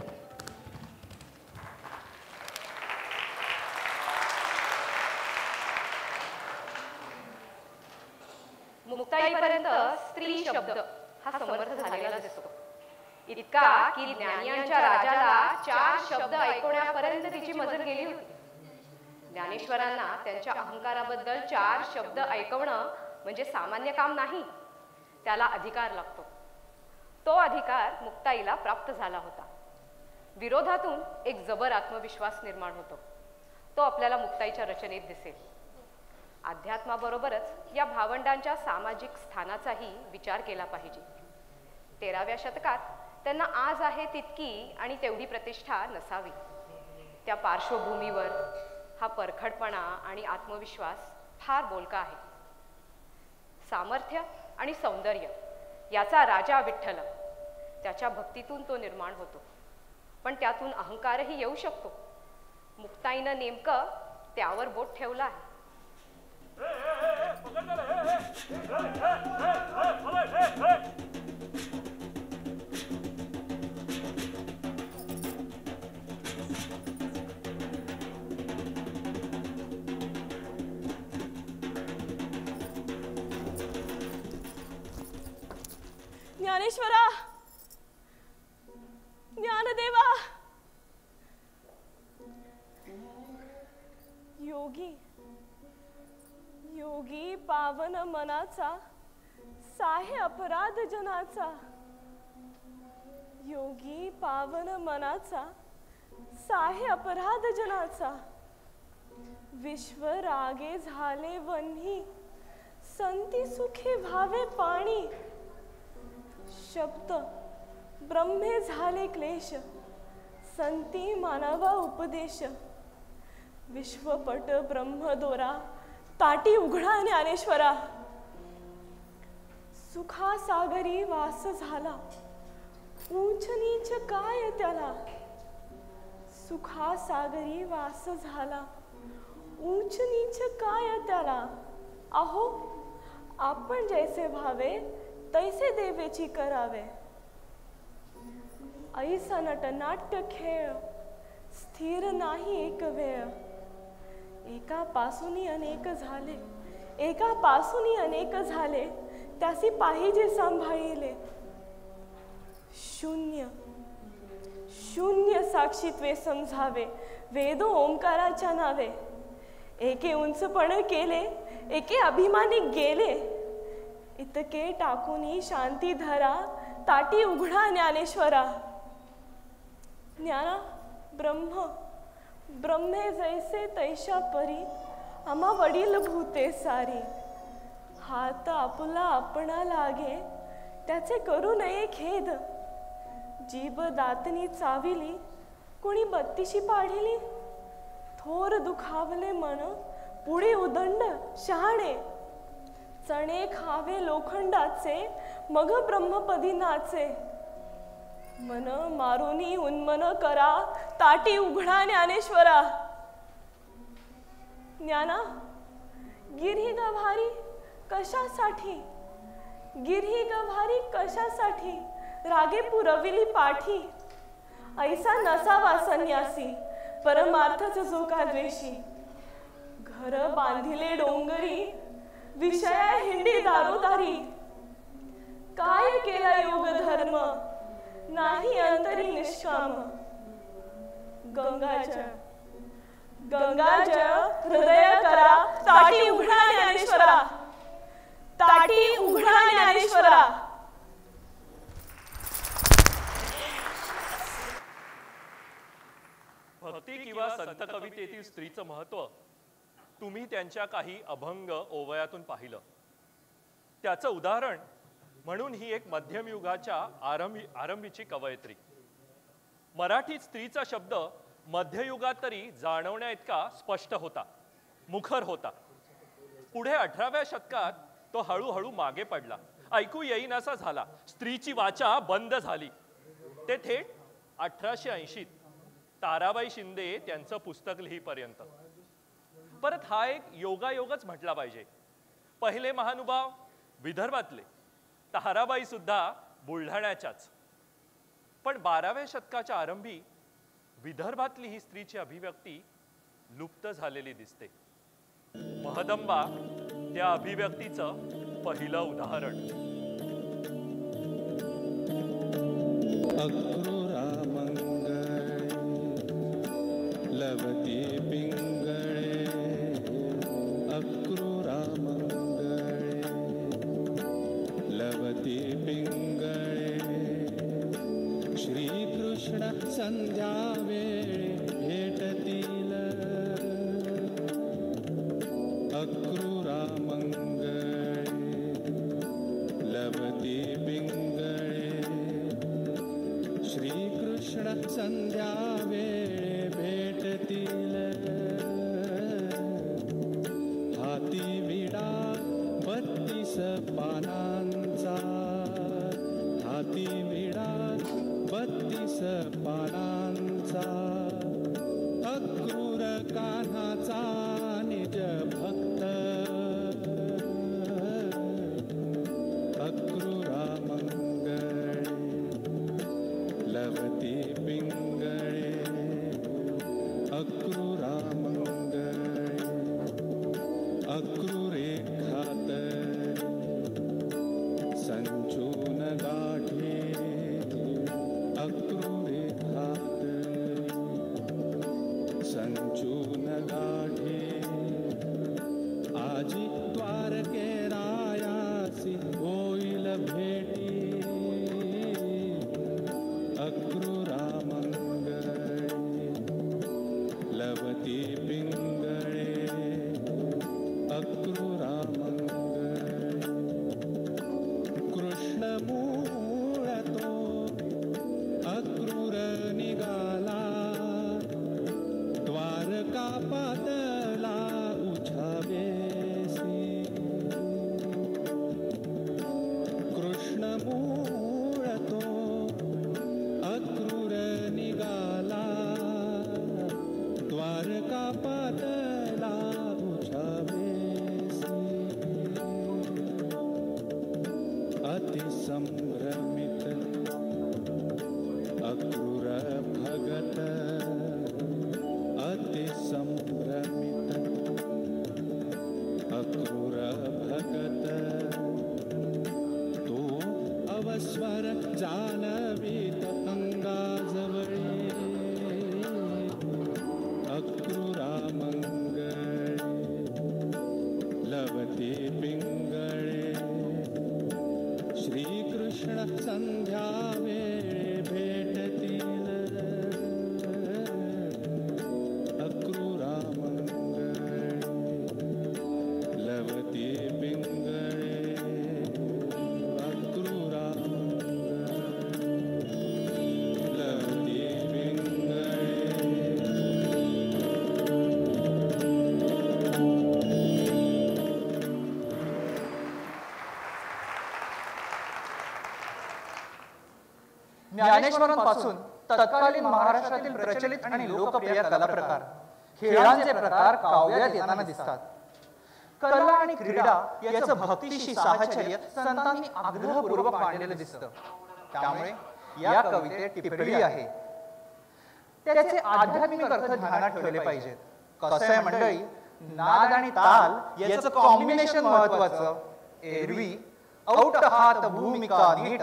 मुक्ताईपर्यंत स्त्री शब्द हा समर्थ झालेला दिसतो. इतका की ज्ञानियांच्या राजाला 4 शब्द ऐकवण्यापर्यंत तिची मदत गेली होती. ज्ञानेश्वरांना त्यांच्या अहंकाराबद्दल 4 शब्द ऐकवणं म्हणजे सामान्य काम नाही. त्याला अधिकार लागतो. तो अधिकार मुक्ताईला प्राप्त झाला होता. विरोधातून एक जबर आत्मविश्वास निर्माण होतो. तो आपल्याला मुक्ताईच्या रचनेत दिसेल. अध्यात्माबरोबरच या भावंडांच्या सामाजिक स्थानाचाही विचार केला पाहिजे. 13व्या शतकात त्यांना आज आहे तितकी आणि तेवढी प्रतिष्ठा नसावी. त्या पार्श्वभूमीवर हा परखडपणा आणि आत्मविश्वास फार बोलका आहे. सामर्थ्य आणि सौंदर्य याचा राजा विठ्ठल. त्याच्या भक्तीतून तो निर्माण होतो. पण त्यातून अहंकारही येऊ शकतो. मुक्ताईनं नेमकं त्यावर बोट ठेवलं आहे. ज्ञानेश्वरा, ज्ञानदेवा, योगी योगी पावन मनाचा साहे अपराध जनाचा. योगी पावन मनाचा साहे अपराध जनाचा. विश्व रागे झाले वन्ही संती सुखे व्हावे पाणी. शब्द ब्रह्मे झाले क्लेश संती मानवा उपदेश. विश्वपट ब्रह्मदोरा ताटी उघडा ज्ञानेश्वरा. सुखा सागरी वास झाला ऊंच नीच काय त्याला. सुखा सागरी वास झाला ऊंच नीच काय त्याला. अहो आपण जैसे भावे तैसे देवेची करावे. ऐसा नटनाट्य खेळ स्थिर नाही एक वेळ. एकापासून अनेक झाले एकापासून अनेक झाले त्यासी पाहिजे सांभाळिले. शून्य शून्य साक्षीत्वे समजावे वेद ओंकाराच्या नावे. एके उंचपण केले एके अभिमानी गेले. इतके टाकूनी शांती धरा ताटी उघडा ज्ञानेश्वरा. ज्ञाना ब्रह्म ब्रह्मे जैसे तैशा परी आम्हा वडील भूते सारी. हात आपुला आपणा लागे त्याचे करू नये खेद. जीभ दातनी चाविली कोणी बत्तीशी पाढिली. थोर दुखावले मन पुढे उदंड शहाणे. चणे खावे लोखंडाचे मग ब्रह्मपदी नाचे. मन मारुनी उन्मन करा ताटी उघडा ज्ञानेश्वरा. ज्ञाना गिरी गभारी कशासाठी गिरी गभारी कशासाठी रागे पुरविली पाठी. ऐसा नसावा संन्यासी परमार्थच जो का द्वेषी. घर बांधिले डोंगरी विषया हिंडी दारोदारी. काय केला योग धर्म नाही अंतरी निष्काम. गंगाजळ गंगाजळ हृदय करा ताटी उघडा ज्ञानेश्वरा. ताटी उघडा ज्ञानेश्वरा. भक्ती किंवा संत कवितेतील स्त्रीचं महत्व तुम्ही त्यांच्या काही अभंग ओवयातून पाहिलं. त्याचं उदाहरण म्हणून ही एक मध्यम युगाच्या आरंभीची कवयित्री. मराठीत स्त्रीचा शब्द मध्ययुगात तरी जाणवण्या इतका स्पष्ट होता, मुखर होता. पुढे 18व्या शतकात तो हळूहळू मागे पडला, ऐकू येईनासा झाला. स्त्रीची वाचा बंद झाली. ते थेट 1880 ताराबाई शिंदे त्यांचं पुस्तक लिहीपर्यंत. परत हा एक योगायोगच म्हटला पाहिजे. पहिले महानुभाव विदर्भातले, ताराबाई सुद्धा बुलढाण्याच्याच. पण 12व्या शतकाच्या आरंभी विदर्भातली ही स्त्रीची अभिव्यक्ती लुप्त झालेली दिसते. महदंबा त्या अभिव्यक्तीचं पहिलं उदाहरण. अक्रूरा मंगळे लवती पिंगळे, अक्रूरा मंगळे लवती पिंगळे, श्रीकृष्ण संध्या वेळे भेटतील, अक्रूरा मंगळे लवती पिंगळे, श्रीकृष्ण संध्या वेळे भेटतील, हाती विडा 32 पानांचा, हाती विडा 32 पानांचा, अक्रूर कान्हाचा निज भक्त, अक्रूरा मंगळे लवती पिंगळे, अक्रूरा मंगळे, अक्रूरे खातरी संचून गाठी, अक्रूरे खातरी संचून गाठी, आजी द्वारके रायासी होईल भेटी, अक्रूरा मंगळे लवती पिंगळे, अक्रूरा मंगळे, कृष्ण मूळ तो अक्रूर निघाला, द्वारका पातला उछावेसी, कृष्ण मूळ तो अक्रूर निघाला, द्वारका पातला उछावेसी, अति संभ्रमित अक्रूर भगत, अति संभ्रमित अक्रूर भगत, तो अवस्वर जानवीत अंगाजवळी, अक्रूरा मंगळे लवती पिंगळे, श्रीकृष्ण संध्या वेळे भेटतील, अक्रूरा मंगळे लवती पिंगळे, अक्रूरा लवती पिंगळे. ज्ञानेश्वरांपासून तत्कालीन महाराष्ट्रातील प्रचलित आणि लोकप्रिय कलाप्रकार, खेळांचे प्रकार काव्यात येताना दिसतात. कला आणि क्रीडा याचं भक्तीशी साहचर्य संतांनी आग्रहपूर्वक मांडलेलं दिसतं. त्यामुळे या कवितेत टिपरी आहे. त्याचे आध्यात्मिक अर्थ ध्यानात ठेवले पाहिजेत. कसं आहे मंडळी, नाद आणि ताल याचं कॉम्बिनेशन महत्वाचं. एरवी औट हात भूमिका नीट,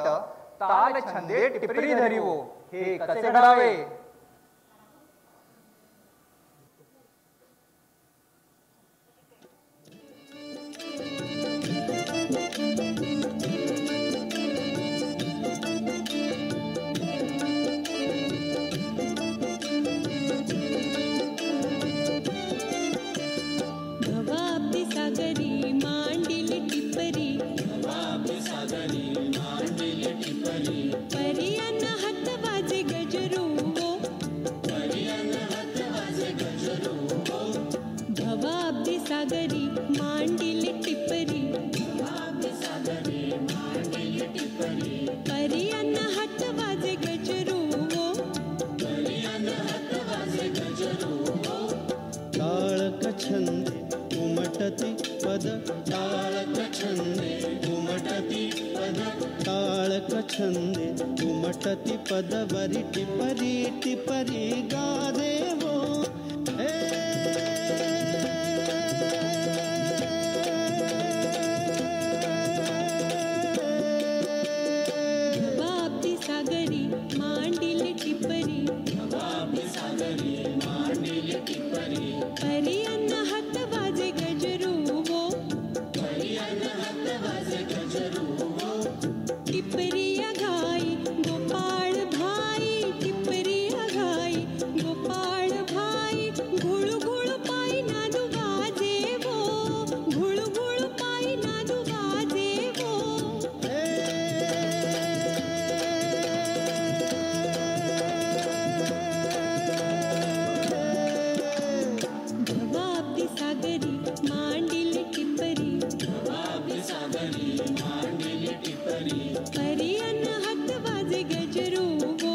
ताल छंदे टिपरी धरिवो, हे कसे घडावे. भवाब्दी सागरी मांडिली टिपरी, भवाब्दी सागरी मांडिली टिपरी, परियन हात वाजे गजरू हो, परियन हात वाजे गजरू हो. भवाब्दी सागरी मांडिली टिपरी, भवाब्दी सागरी मांडिली टिपरी, परियन हात वाजे गजरू हो, परियन हात पद टाळक छंदे उमटती पद टाळक छंदे उमटती पद वरी टिपरी टिपरी गाजे वो बापी सागरी मांडील टिपरी परी अन्न हात वाजे गजरू वो टिपरिया घाई गोपाळ भाई टिपरिया घाई गोपाळ भाई घुळू घुळू पायी नादू वाजे वो घुळू घुळू पायी नादू वाजे वो भवाब्दी सागरी मांडील टिपरी परी अन्न हात वाजे गजरू वो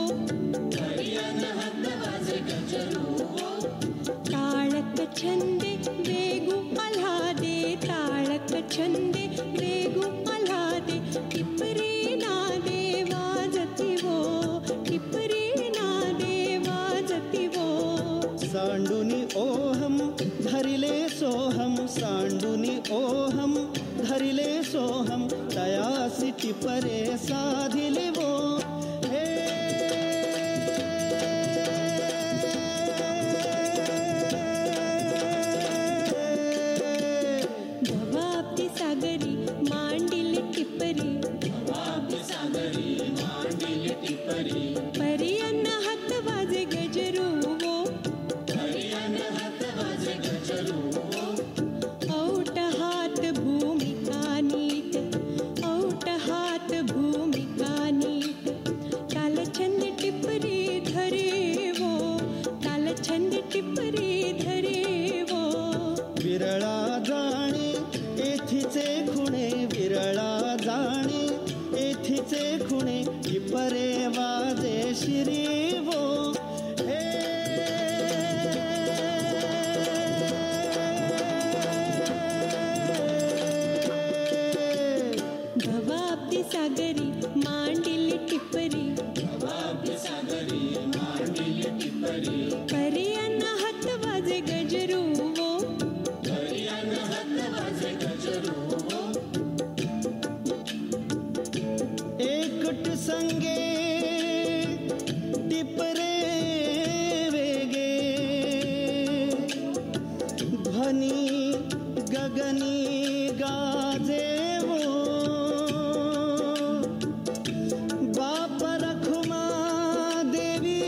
ताळक छंदे वेगू आल्हादे ताळक छंदे वेगू आल्हादे टिपरी नादे वाजती वो टिपरी नादे वाजती वो सांडुनी ओहम धरिले सोहम सांडुनी ओहम धरिले सोहम तयासी टिपरे साधिले वो भवाब्दी सागरी मांडील टिपरी परी अन्न हात वाजे गजरू वो औट हात भूमिका नीट औट हात भूमिका नीट ताल छंद टिपरी धरे वो ताल छंद टिपरी धरे वो विरळा जाणे एथिचे खुणे विरळा जाणे एथिचे खुणे टिपरे वाजे शिरी वो भवाब्दी सागरी मांडील टिपरी परी अन्न हात वाजे गजरू वो एकट संगे टिपरे वेगे ध्वनी गगनी गाजे वो बाप रखुमा देवी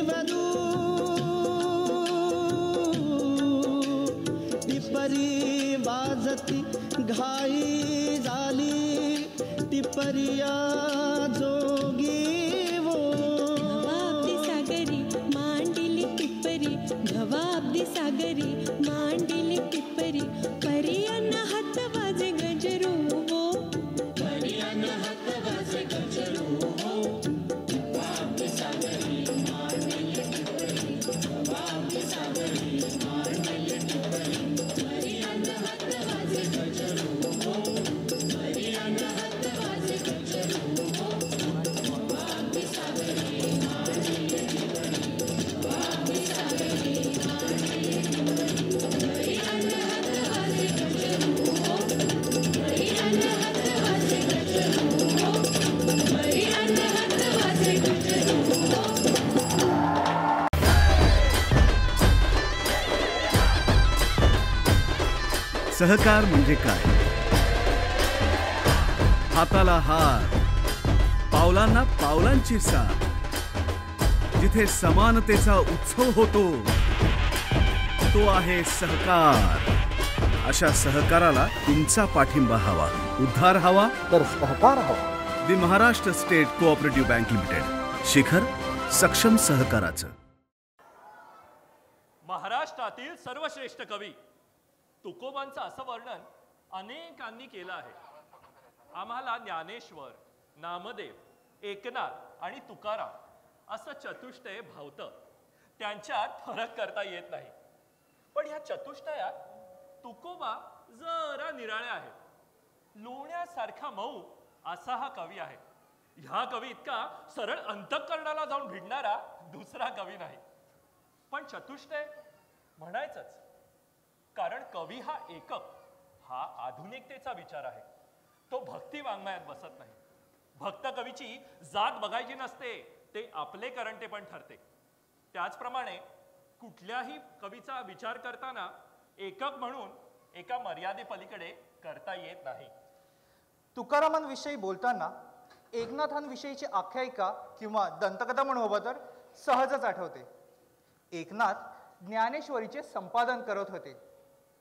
वधू टिपरी वाजती घाई झाली टिपरिया जोगी वो भवाब्दी सागरी मांडील टिपरी भवाब्दी सागरी मांडील टिपरी परी अन्न हात वाजे गजरू वो सहकार म्हणजे काय? हाताला हात, पावलांना पावलांची साथ, जिथे समानतेचा उत्सव होतो तो आहे सहकार. अशा सहकाराला तुमचा पाठिंबा हवा. उद्धार हवा तर सहकार हवा. दि Maharashtra state cooperative bank limited. शिखर सक्षम सहकाराचं. महाराष्ट्रातील सर्वश्रेष्ठ कवी तुकोबांचं असं वर्णन अनेकांनी केलं आहे. आम्हाला ज्ञानेश्वर, नामदेव, एकनाथ आणि तुकाराम असं चतुष्टय भावतं. त्यांच्यात फरक करता येत नाही. पण ह्या चतुष्टयात तुकोबा जरा निराळ्या आहेत. लोण्यासारखा मऊ असा हा कवी आहे. ह्या कवी इतका सरळ अंतःकरणाला जाऊन भिडणारा दुसरा कवी नाही. पण चतुष्टय म्हणायचंच, कारण कवी हा एकक हा आधुनिकतेचा विचार आहे. तो भक्ती वाङ्मयात बसत नाही. भक्त कवीची जात बघायची नसते, ते आपले करंटे पण ठरते. त्याचप्रमाणे कुठल्याही कवीचा विचार करताना एकक म्हणून एका मर्यादेपलीकडे करता येत नाही. तुकारामांविषयी बोलताना एकनाथांविषयीची आख्यायिका किंवा दंतकथा म्हणू तर सहजच आठवते. एकनाथ ज्ञानेश्वरीचे संपादन करत होते.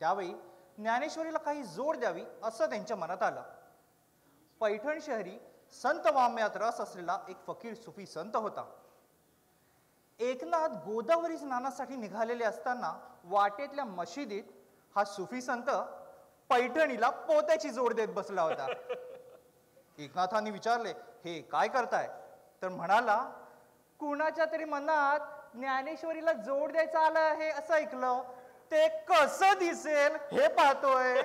त्यावेळी ज्ञानेश्वरीला काही जोड द्यावी असं त्यांच्या मनात आलं. पैठण शहरी संत वाङ्मयात रस असलेला एक फकीर सुफी संत होता. एकनाथ गोदावरी स्नानासाठी निघालेले असताना वाटेतल्या मशिदीत हा सुफी संत पैठणीला पोत्याची जोड देत बसला होता. एकनाथांनी विचारले, हे काय करताय? तर म्हणाला, कुणाच्या तरी मनात ज्ञानेश्वरीला जोड द्यायचं आलं आहे असं ऐकलं, ते कसं दिसेल हे पाहतोय.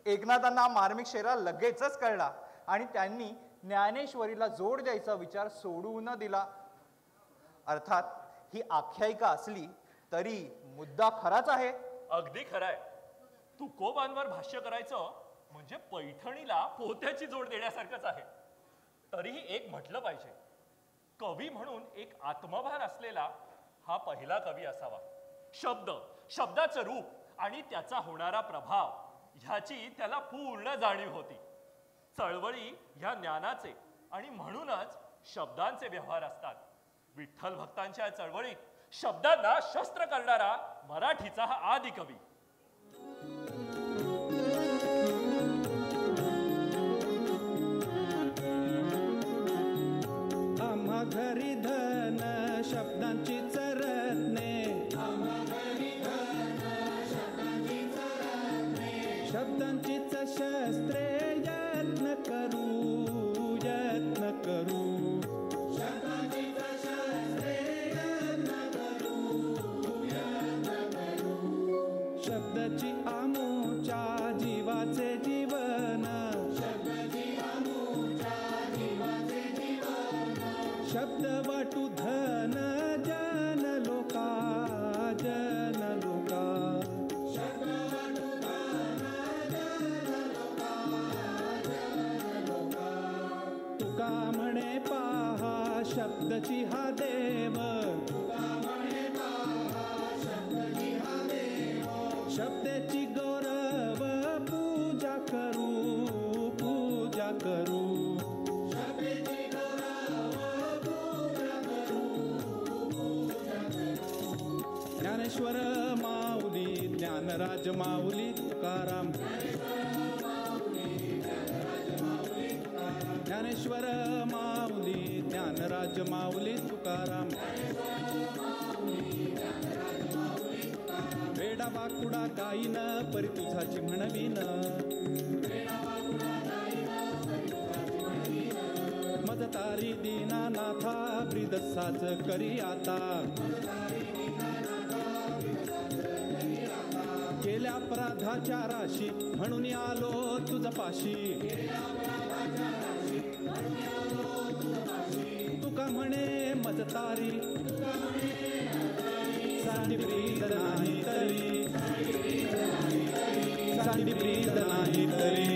एकनाथांना मार्मिक शेरा लगेचच कळला आणि त्यांनी ज्ञानेश्वरीला जोड द्यायचा विचार सोडू न दिला. अर्थात ही आख्यायिका असली तरी मुद्दा खराच आहे. अगदी खराय. तुकोबांवर भाष्य करायचं म्हणजे पैठणीला पोत्याची जोड देण्यासारखंच आहे. तरीही एक म्हटलं पाहिजे, कवी म्हणून एक आत्मभान असलेला हा पहिला कवी असावा. शब्दाचं रूप आणि त्याचा होणारा प्रभाव ह्याची त्याला पूर्ण जाणीव होती. चळवळी ह्या ज्ञानाचे आणि म्हणूनच शब्दांचे व्यवहार असतात. विठ्ठल भक्तांच्या चळवळीत शब्दांना शस्त्र करणारा मराठीचा हा आदी कवी. आम्हा घरी धन शब्दांची चरत्ने, शब्दांचीच शस्त्रे यत्न करू, यत्न करू. शब्दाची आमोच्या जीवाचे जीवन, शब्द वाटू धन जन लोका, जन लोका. तुका म्हणे पहा शब्दची हा देव, शब्दाची गौरव पूजा करू, पूजा करू. ज्ञानेश्वर माऊली ज्ञानराज माऊली तुकाराम, ज्ञानेश्वर माऊली ज्ञानराज माऊली तुकाराम. वेडा बाकुडा गाईन परी तुझाची म्हणवीन, मदतारी दीनानाथा ब्रिदसाच करी आता. केल्या अपराधाच्या राशी म्हणून आलो तुझ पाशी, तुका म्हणे मदतारी सांडी प्रीत नाही तरी, सांडी प्रीत नाही तरी.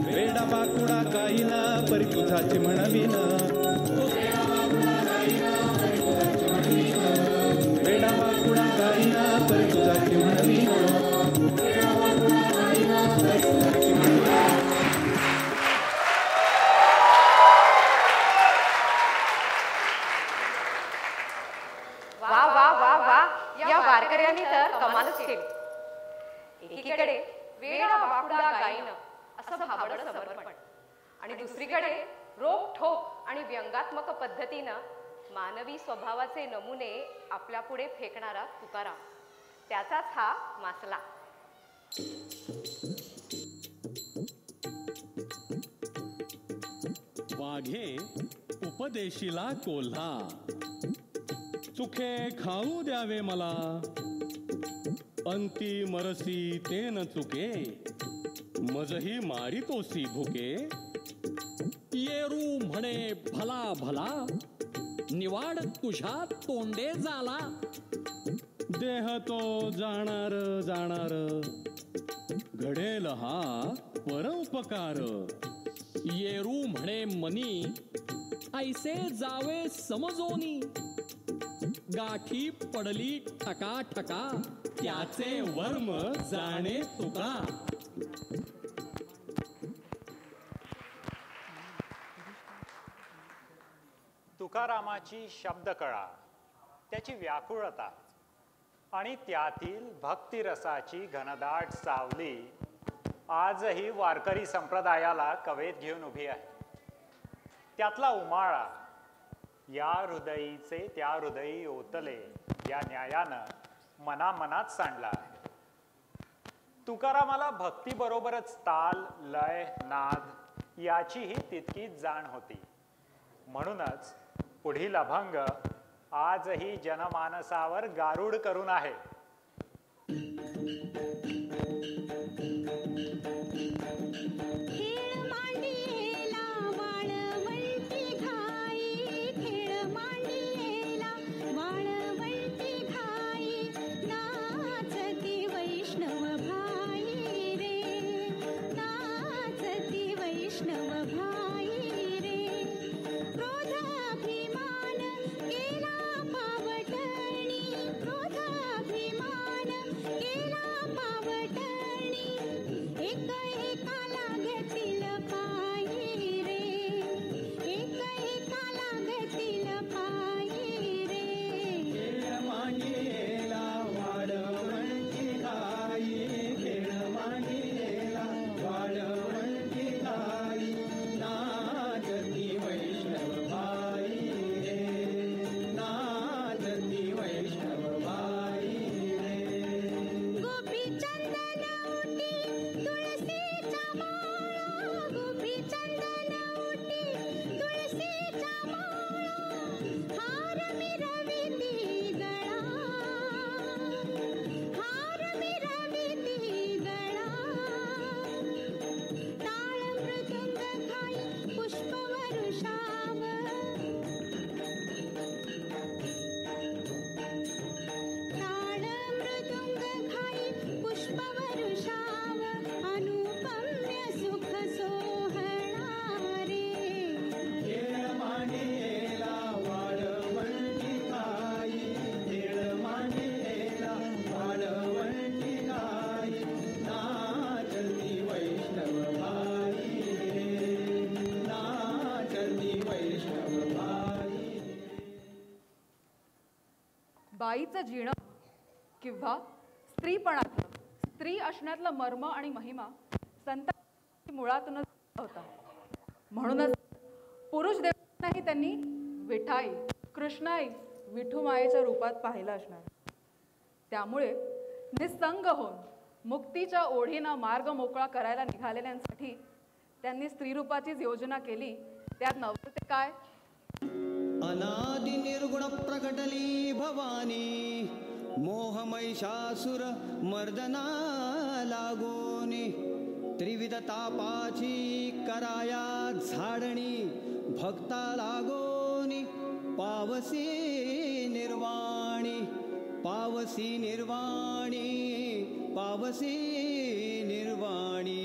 वेडा बाकुडा गाईन परी तुझाची म्हणवीन, वेडा बाकुडा गाईन परी तुझाची म्हणवीन. वा वा वा वा, या वारकऱ्यांनी तर कमालच केली. एकीकडे वेडा बाकुडा गाईन असं भाबड समर्पण आणि दुसरीकडे रोखठोक आणि व्यंगात्मक पद्धतीनं मानवी स्वभावाचे नमुने आपल्या पुढे फेकणारा तुकाराम, त्याचाच हा मासला. वाघे उपदेशीला कोल्हा, चुखे खाऊ द्यावे मला, अंती मरसी ते न चुके, मजही मारितोसी भुके. येरू म्हणे भला भला, निवाड तुझ्या तोंडे झाला. देह तो जाणार जाणार, घडेल हा परोपकार. येरू म्हणे मनी, ऐसे जावे समजोनी. गाठी पडली ठका ठका, त्याचे वर्म जाणे तुका. तुकारामाची शब्दकळा, त्याची व्याकुळता आणि त्यातील भक्तिरसाची घनदाट सावली आजही वारकरी संप्रदायाला कवेत घेऊन उभी आहे. त्यातला उमाळा, या हृदयीचे त्या हृदयी ओतले या न्यायानं मनामनात सांडला आहे. तुकारामाला भक्तीबरोबरच ताल, लय, नाद याचीही तितकीच जाण होती. म्हणूनच पुढील अभंग आजही जनमानसावर गारुड करून आहे. बाईचं जीणं किंवा स्त्रीपणातलं, स्त्री असण्यातलं मर्म आणि महिमा संत मुळातूनच होता. म्हणूनच पुरुष देवांनाही त्यांनी विठाई, कृष्णाई, विठुमायेच्या रूपात पाहिलं असणार. त्यामुळे निसंग होऊन मुक्तीच्या ओढीनं मार्ग मोकळा करायला निघालेल्यांसाठी त्यांनी स्त्रीरूपाचीच योजना केली. त्यात नव्हते काय, अनादि निर्गुण प्रकटली भवानी, मोहमैषासुर मर्दना लागोनी. त्रिविध तापाची कराया झाडणी, भक्ता लागोनी पावसी निर्वाणी. पावसी निर्वाणी, पावसी निर्वाणी.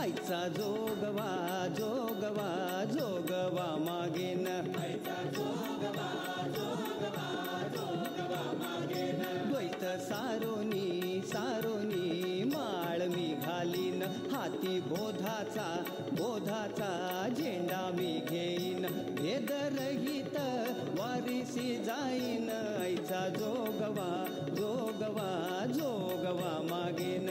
आईचा जोगवा जोगवा जोगवा मागेन, आईचा जोगवा जोगवा जोगवा मागेन. द्वैत सारोनी सारोनी माळ मी घालीन, हाती बोधाचा बोधाचा झेंडा मी घेईन. भेदरहित वारीसी जाईन, आईचा जोगवा जोगवा जोगवा मागेन.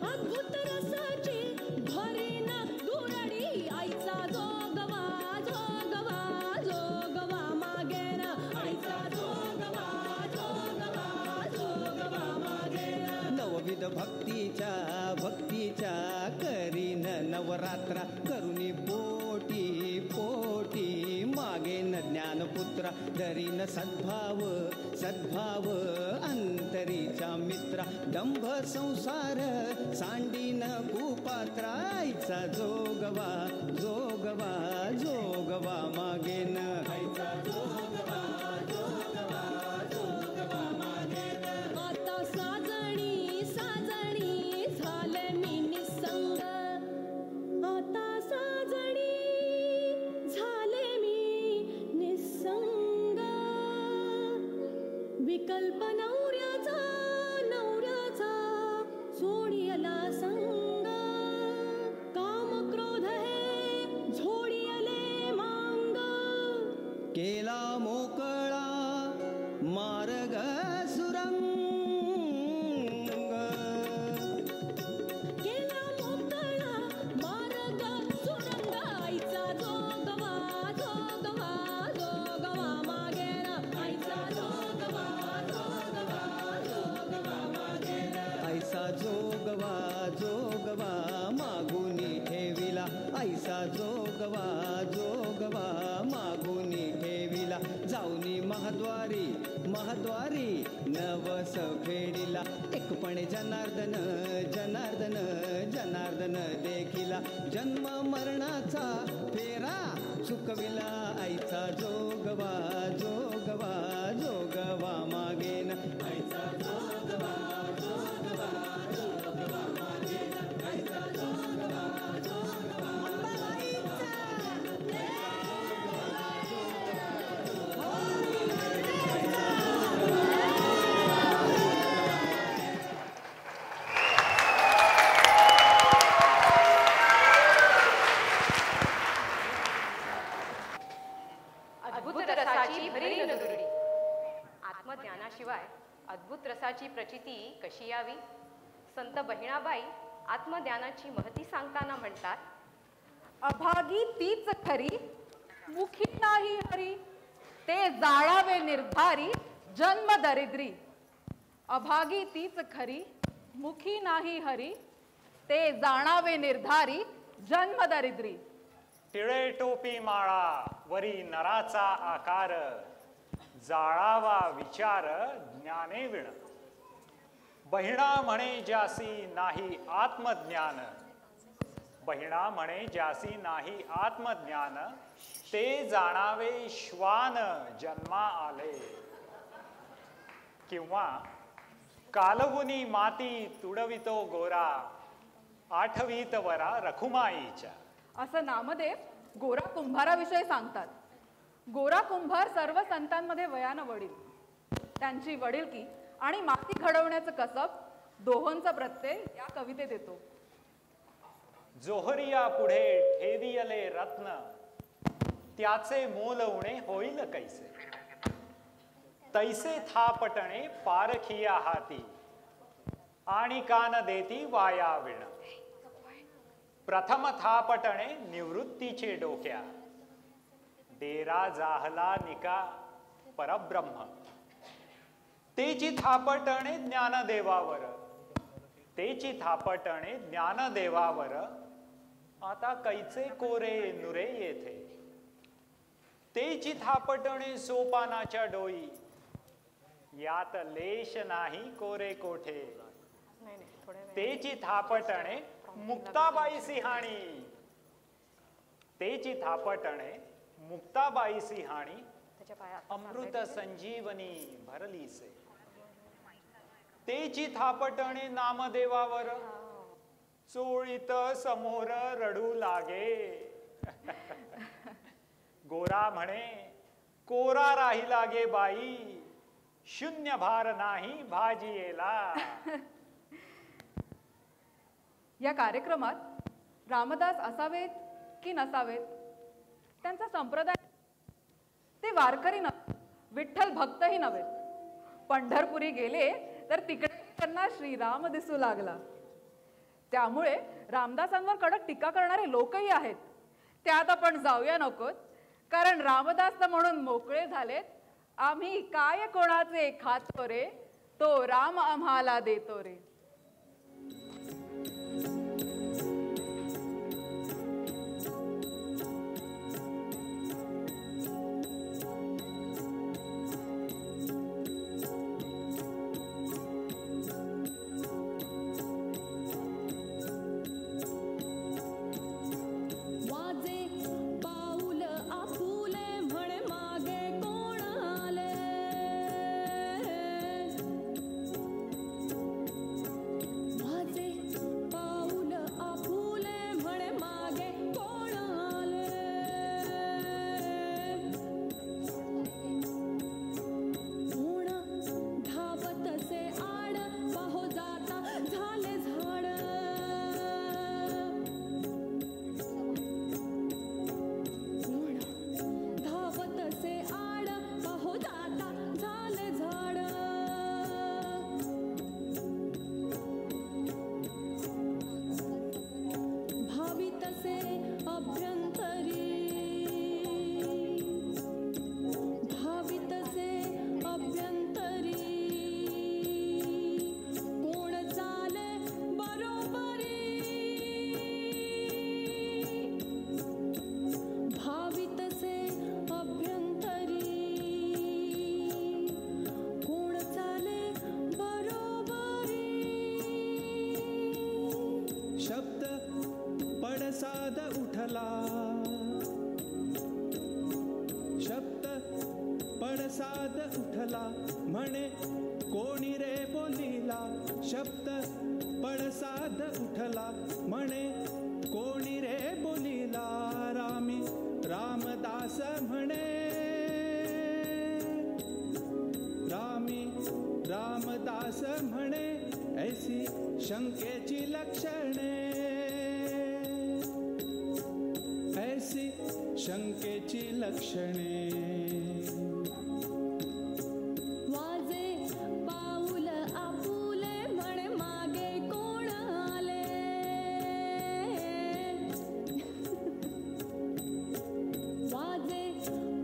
अद्भुत रसाची भरीन दुरडी, आईचा जो विविध भक्तीच्या करीन नवरात्रा करुणी पोटी पोटी मागेन ज्ञानपुत्रा धरीन सद्भाव अंतरीचा मित्रा दंभ संसार सांडीन कुपात्रा आईचा जोगवा मागेन आता साजणी झाले मी निसंग आता साजणी झाले मी निसंग विकल्प नवऱ्याचा सोडियला संग काम क्रोध हे झोडियले मांग केला मोकळा मार्ग सुरंग केला मोकळा मार्ग सुरंग आईचा जोगवा मागेना आईचा जोगवा मागेना ऐसा जोगवा मागुनी ठेविला ऐसा जोगवा मागुनी ठेविला जाऊनी महाद्वारी नवस फेडिला एकपणे जनार्दन देखिला जन्म मरणाचा फेरा चुकविला आईचा जोगवा मागेन आईचा जोगवा मागेन आईचा जोगवा अद्भुत रसाची भरी नगरी आत्मज्ञानाशिवाय अद्भुत रसाची प्रचिती कशी यावी. संत बहिणाबाई आत्मज्ञानाची महती सांगताना म्हणतात, अभागी तीच खरी मुखी नाही हरी ते जाळावे निर्धारी जन्म दरिद्री. अभागी तीच खरी मुखी नाही हरी ते जाणावे निर्धारी जन्म दरिद्री. टिळे टोपी माळा वरी नराचा आकार जाळावा विचार ज्ञाने विण. बहिणा म्हणे ज्यासी नाही आत्मज्ञान बहिणा म्हणे ज्यासी नाही आत्मज्ञान ते जाणावे श्वान जन्मा आले. किंवा कालवुनी माती तुडवितो गोरा आठवीत वरा रखुमाईच्या. असं नामदेव गोरा कुंभाराविषयी सांगतात. गोरा कुंभार सर्व संतांमध्ये वयानं वडील. त्यांची वडीलकी आणि माती घडवण्याचं कसब दोहोंचा प्रत्यय या कवितेत येतो. जोहरिया पुढे ठेवियले रत्न त्याचे मोल उणे होईल कैसे. तैसे थापटणे पारखिया हाती आणि कान देती वाया विण. प्रथम थापटणे निवृत्तीचे डोक्या डेरा जाहला निका परब्रह्म. तेची थापटणे ज्ञानदेवावर तेची थापटणे ज्ञानदेवावर आता कैचे कोरे नुरे येथे. तेची थापटणे सोपानाच्या डोई यात लेश नाही कोरे कोठे. तेची थापटणे मुक्ताबाई सिंहाणी तेची थापटणे मुक्ताबाई सिंहाणी अमृत संजीवनी भरलीसे. तेची थापटणे नामदेवावर चोळीत समोर रडू लागे. गोरा म्हणे कोरा राही लागे बाई शून्य भार नाही भाजीयेला. या कार्यक्रमात रामदास असावेत की नसावेत त्यांचा संप्रदाय. ते वारकरी नव्हे, विठ्ठल भक्तही नव्हेत. पंढरपुरी गेले तर तिकडे त्यांना श्रीराम दिसू लागला. त्यामुळे रामदासांवर कडक टीका करणारे लोकही आहेत. त्यात आपण जाऊया नकोत, कारण रामदास म्हणून मोकळे झालेत. आम्ही काय कोणाचे खातो रे तो राम आम्हाला देतो रे. पडसाद उठला शब्द पडसाद उठला म्हणे कोणी रे बोलिला शब्द पडसाद उठला म्हणे कोणी रे बोलिला रामी रामदास म्हणे रामी रामदास म्हणे ऐसी शंकेची लक्षणे ऐसी शंकेची लक्षणे वाजे पाऊल आपुले म्हणे मागे कोण आले वाजे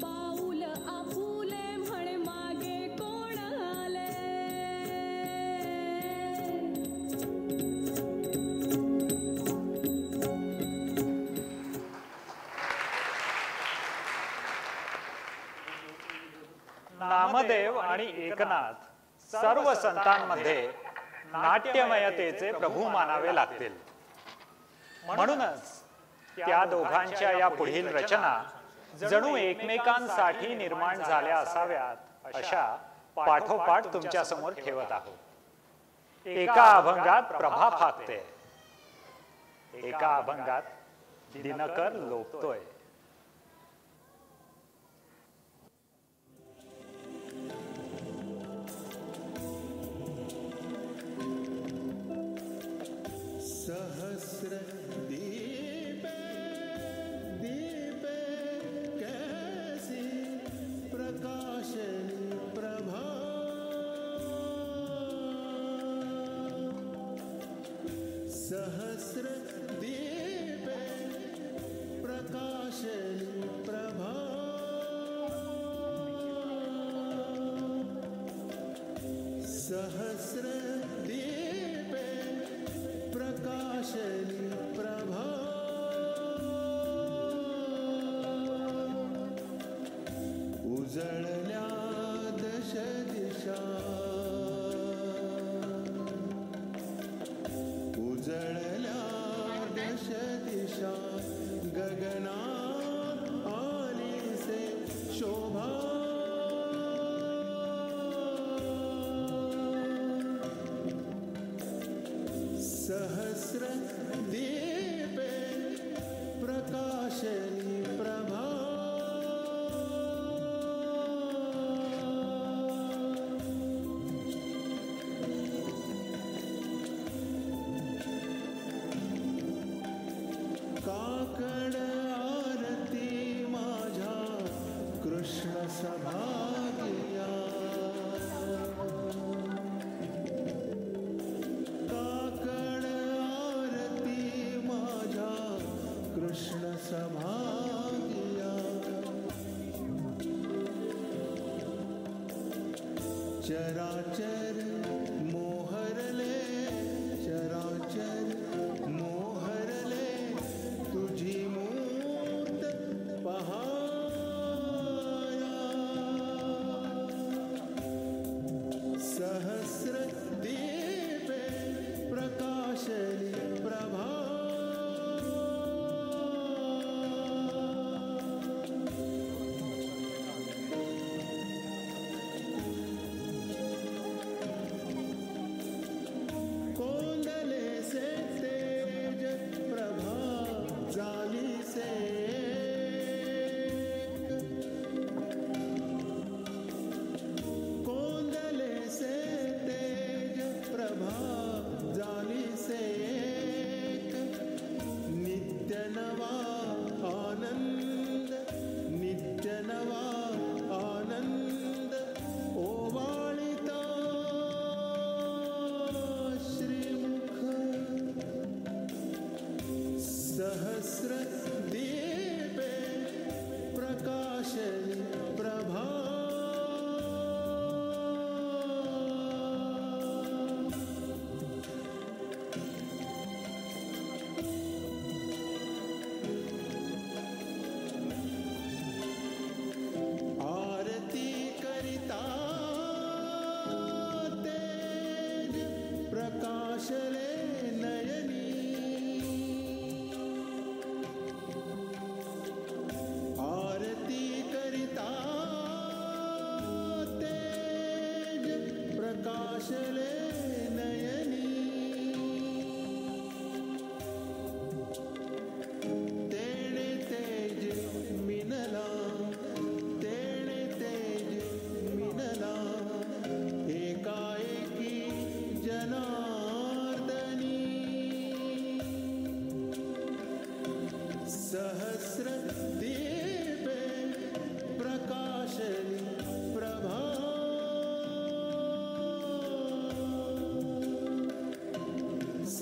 पाऊल आपुले म्हणे मागे कोण आले नामदेव आणि एकनाथ सर्व संतांमध्ये नाट्यमयतेचे प्रभू मानावे लागतील. म्हणूनच त्या दोघांच्या या पुढील रचना जणू एकमेकांसाठी निर्माण झाल्या असाव्यात अशा पाठोपाठ तुमच्या समोर ठेवत आहोत. एका अभंगात प्रभा फाकते, एका अभंगात दिनकर लोकतोय. सहस्र दीपे दीपे कैसी प्रकाशनी प्रभा सहस्र दीपे प्रकाशनी प्रभा सहस्र दीपे प्रकाशनी प्रभा उजळल्या दश दिशा उजळल्या दश दिशा गगनात आली से शोभा सहस्र दीपे प्रकाशनी प्रभा काकड आरती माझ्या कृष्ण सभागिया काकड आरती माझ्या कृष्ण सभागिया चराचर मोहरले चराचर मोहरले तुझी मूर्त पहाया सहस्र दीपे प्रकाशनी प्रभा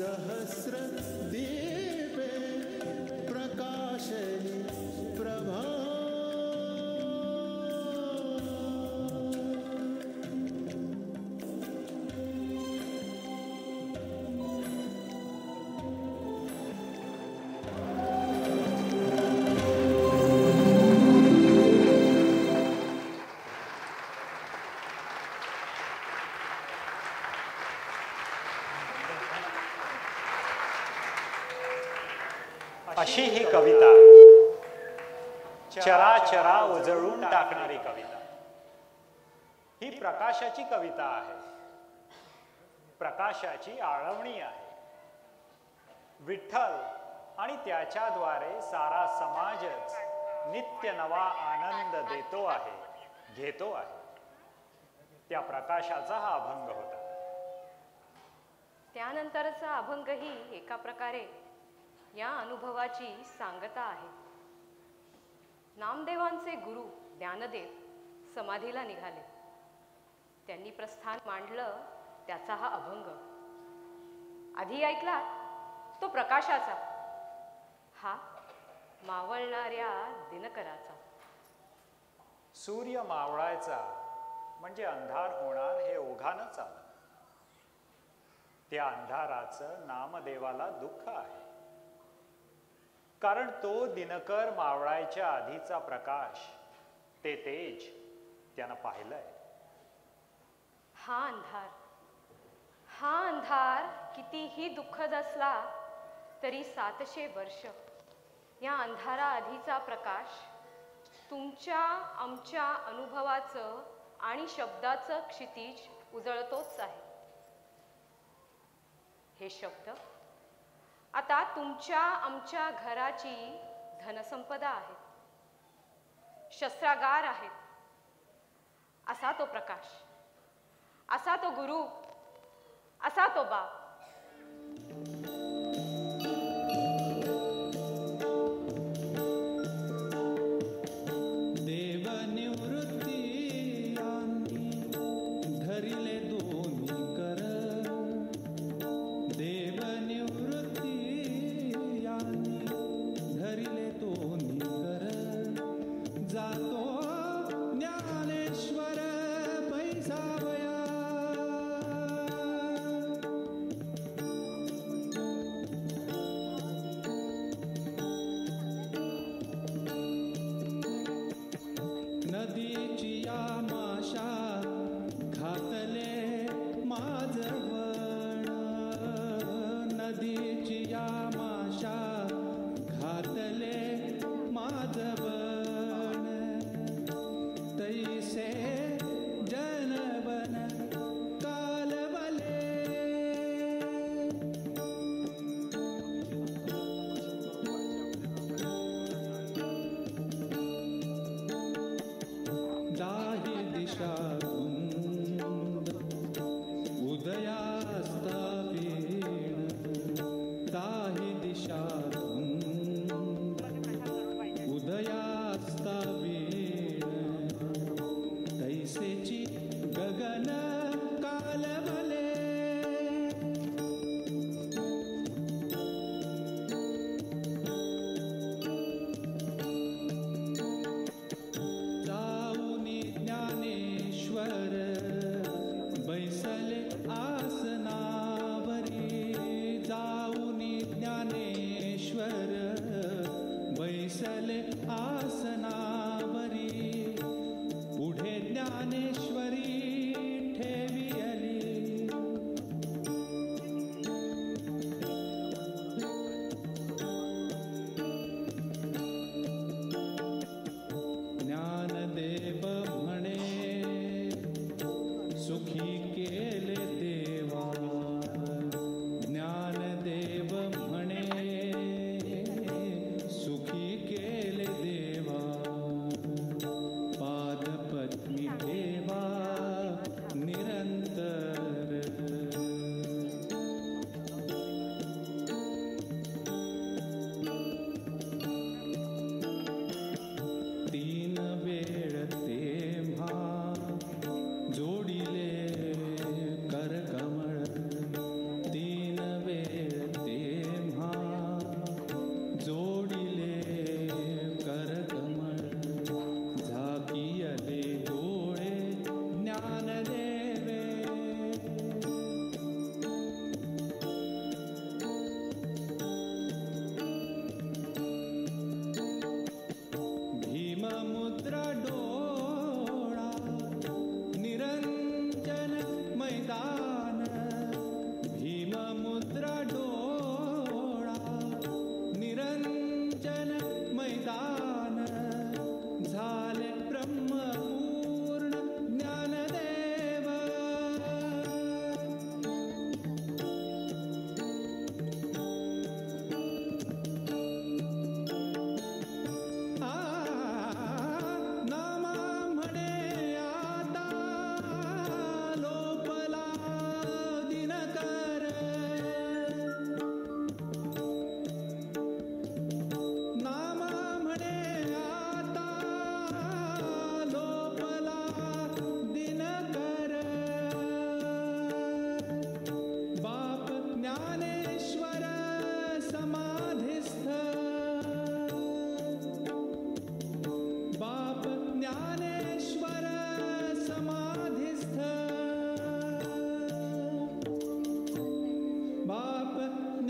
सहस्र दीपे प्रकाशनि प्रभा अशी ही कविता चराचरा उजळून टाकणारी कविता ही प्रकाशाची कविता आहे. प्रकाशाची आळवणी आहे. विठ्ठल आणि त्याच्याद्वारे सारा समाजच नित्य नवा आनंद देतो आहे, घेतो आहे. त्या प्रकाशाचा हा अभंग होता. त्यानंतरचा अभंगही एका प्रकारे या अनुभवाची सांगता आहे. नामदेवांचे गुरु ज्ञानदेव समाधीला निघाले. त्यांनी प्रस्थान मांडलं त्याचा हा अभंग. आधी ऐकला तो प्रकाशाचा, हा मावळणाऱ्या दिनकराचा. सूर्य मावळायचा म्हणजे अंधार होणार हे ओघानच आलं. त्या अंधाराचं नामदेवाला दुःख आहे, कारण तो दिनकर मावळायच्या आधीचा प्रकाश, ते तेज त्यानं पाहिलंय. हा अंधार कितीही दुःखद असला तरी 700 वर्ष या अंधारा आधीचा प्रकाश तुमच्या आमच्या अनुभवाचं आणि शब्दाचं क्षितिज उजळतोच आहे. हे शब्द आता तुमच्या आमच्या घराची धनसंपदा आहेत, शस्त्रागार आहेत. असा तो प्रकाश, असा तो गुरु, असा तो बाप. देवनिवृत्ती धरिले दोन्ही कर. देवनिवृत्ती धरिले दोन्ही कर. जातो ज्ञानेश्वर पैसावया.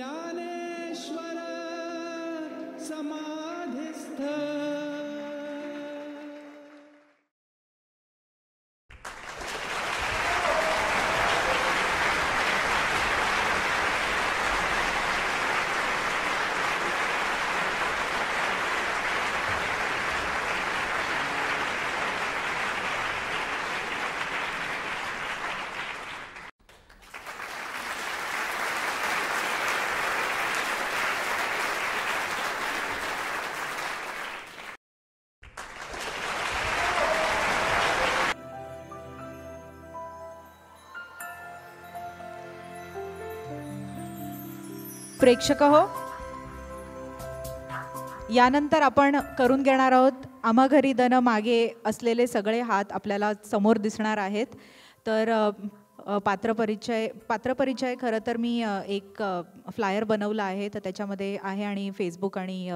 ज्ञानेश्वर समाधिस्थ. प्रेक्षक हो, यानंतर आपण करून घेणार आहोत आम्हा घरी दन मागे असलेले सगळे हात आपल्याला समोर दिसणार आहेत. तर पात्रपरिचय खरं तर मी एक फ्लायर बनवलं आहे, तर त्याच्यामध्ये आहे आणि फेसबुक आणि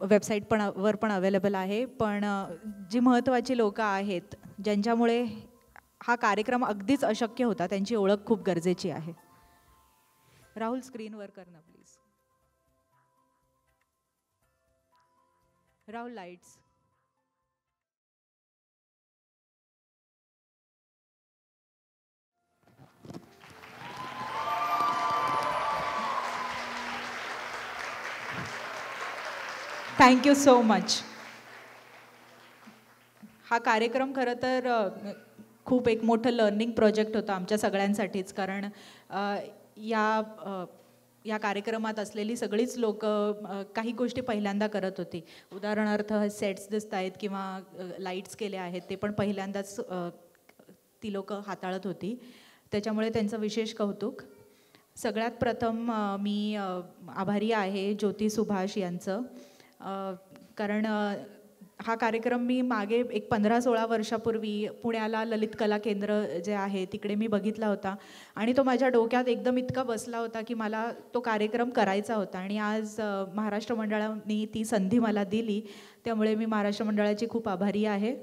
वेबसाईट वर पण अवेलेबल आहे. पण जी महत्त्वाची लोकं आहेत ज्यांच्यामुळे हा कार्यक्रम अगदीच अशक्य होता, त्यांची ओळख खूप गरजेची आहे. राहुल स्क्रीनवर कर ना please. Rahul lights. Thank you so much. हा कार्यक्रम खरं तर खूप एक मोठं लर्निंग प्रोजेक्ट होता आमच्या सगळ्यांसाठीच, कारण या कार्यक्रमात असलेली सगळीच लोक काही गोष्टी पहिल्यांदा करत होती. उदाहरणार्थ सेट्स दिसत आहेत किंवा लाईट्स केले आहेत, ते पण पहिल्यांदाच ती लोक हाताळत होती. त्याच्यामुळे त्यांचं विशेष कौतुक. सगळ्यात प्रथम मी आभारी आहे ज्योती सुभाष यांचं, कारण हा कार्यक्रम मी मागे एक 15-16 वर्षापूर्वी पुण्याला ललित कला केंद्र जे आहे तिकडे मी बघितला होता आणि तो माझ्या डोक्यात एकदम इतका बसला होता की मला तो कार्यक्रम करायचा होता. आणि आज महाराष्ट्र मंडळाने ती संधी मला दिली, त्यामुळे मी महाराष्ट्र मंडळाची खूप आभारी आहे.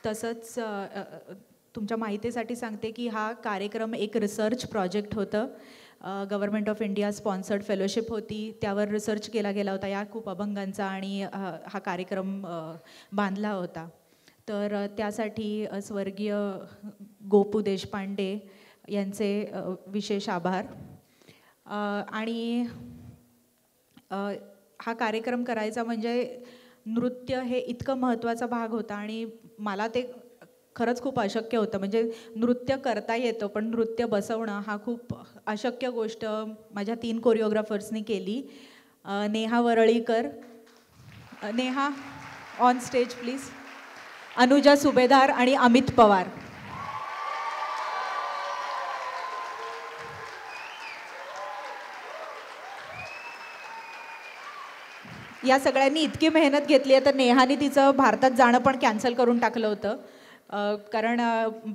तसंच तुमच्या माहितीसाठी सांगते की हा कार्यक्रम एक रिसर्च प्रोजेक्ट होतं. Government of India sponsored fellowship होती, त्यावर रिसर्च केला गेला होता या खूप अभंगांचा आणि हा कार्यक्रम बांधला होता. तर त्यासाठी स्वर्गीय गोपू देशपांडे यांचे विशेष आभार. आणि हा कार्यक्रम करायचा म्हणजे नृत्य हे इतकं महत्त्वाचा भाग होता आणि मला ते खरंच खूप अशक्य होतं. म्हणजे नृत्य करता येतं पण नृत्य बसवणं हा खूप अशक्य गोष्ट माझ्या 3 कोरिओग्राफर्सनी केली. Neha Varlikar, Neha on stage please, Anuja Subhedar आणि अमित पवार. या सगळ्यांनी इतकी मेहनत घेतली आहे तर नेहाने तिचं भारतात जाणं पण कॅन्सल करून टाकलं होतं, कारण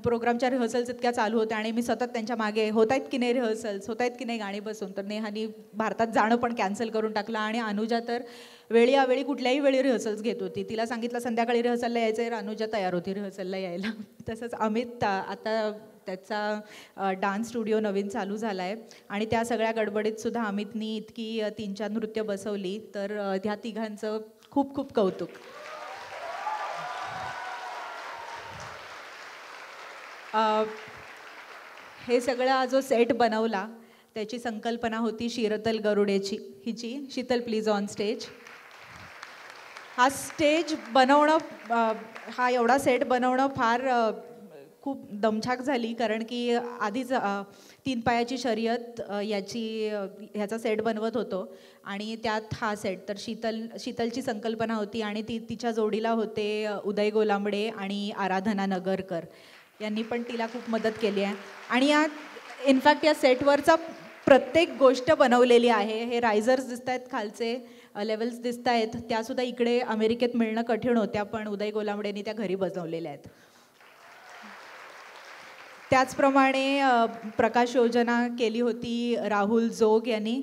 प्रोग्रामच्या रिहर्सल्स इतक्या चालू होत्या आणि मी सतत त्यांच्या मागे होत आहेत की नाही रिहर्सल्स, होत आहेत की नाही गाणी बसून, तर नेहानी भारतात जाणं पण कॅन्सल करून टाकलं. आणि अनुजा तर वेळी अवेळी कुठल्याही वेळी रिहर्सल्स घेत होती. तिला सांगितलं संध्याकाळी रिहर्सलला यायचं आहे, अनुजा तयार होती रिहर्सलला यायला. तसंच अमित आता त्याचा डान्स स्टुडिओ नवीन चालू झाला आहे आणि त्या सगळ्या गडबडीतसुद्धा अमितनी इतकी 3-4 नृत्य बसवली, तर ह्या तिघांचं खूप खूप कौतुक. हे सगळा जो सेट बनवला त्याची संकल्पना होती शीतल गरुडेची हिची. Sheetal please on stage. हा स्टेज बनवणं, हा एवढा सेट बनवणं फार खूप दमछाक झाली, कारण की आधीच 3 पायाची शर्यत ह्याचा सेट बनवत होतो आणि त्यात हा सेट. तर शीतलची संकल्पना होती आणि तिच्या जोडीला होते उदय गोलांबडे आणि आराधना नगरकर, यांनी पण तिला खूप मदत केली आहे. आणि इनफॅक्ट या सेटवरचा प्रत्येक गोष्ट बनवलेली आहे. हे रायझर्स दिसत आहेत, खालचे लेवल्स दिसत आहेत, त्यासुद्धा इकडे अमेरिकेत मिळणं कठीण होत्या, पण उदय गोलांबडेंनी त्या घरी बनवलेल्या आहेत. त्याचप्रमाणे प्रकाश योजना केली होती राहुल जोग यांनी.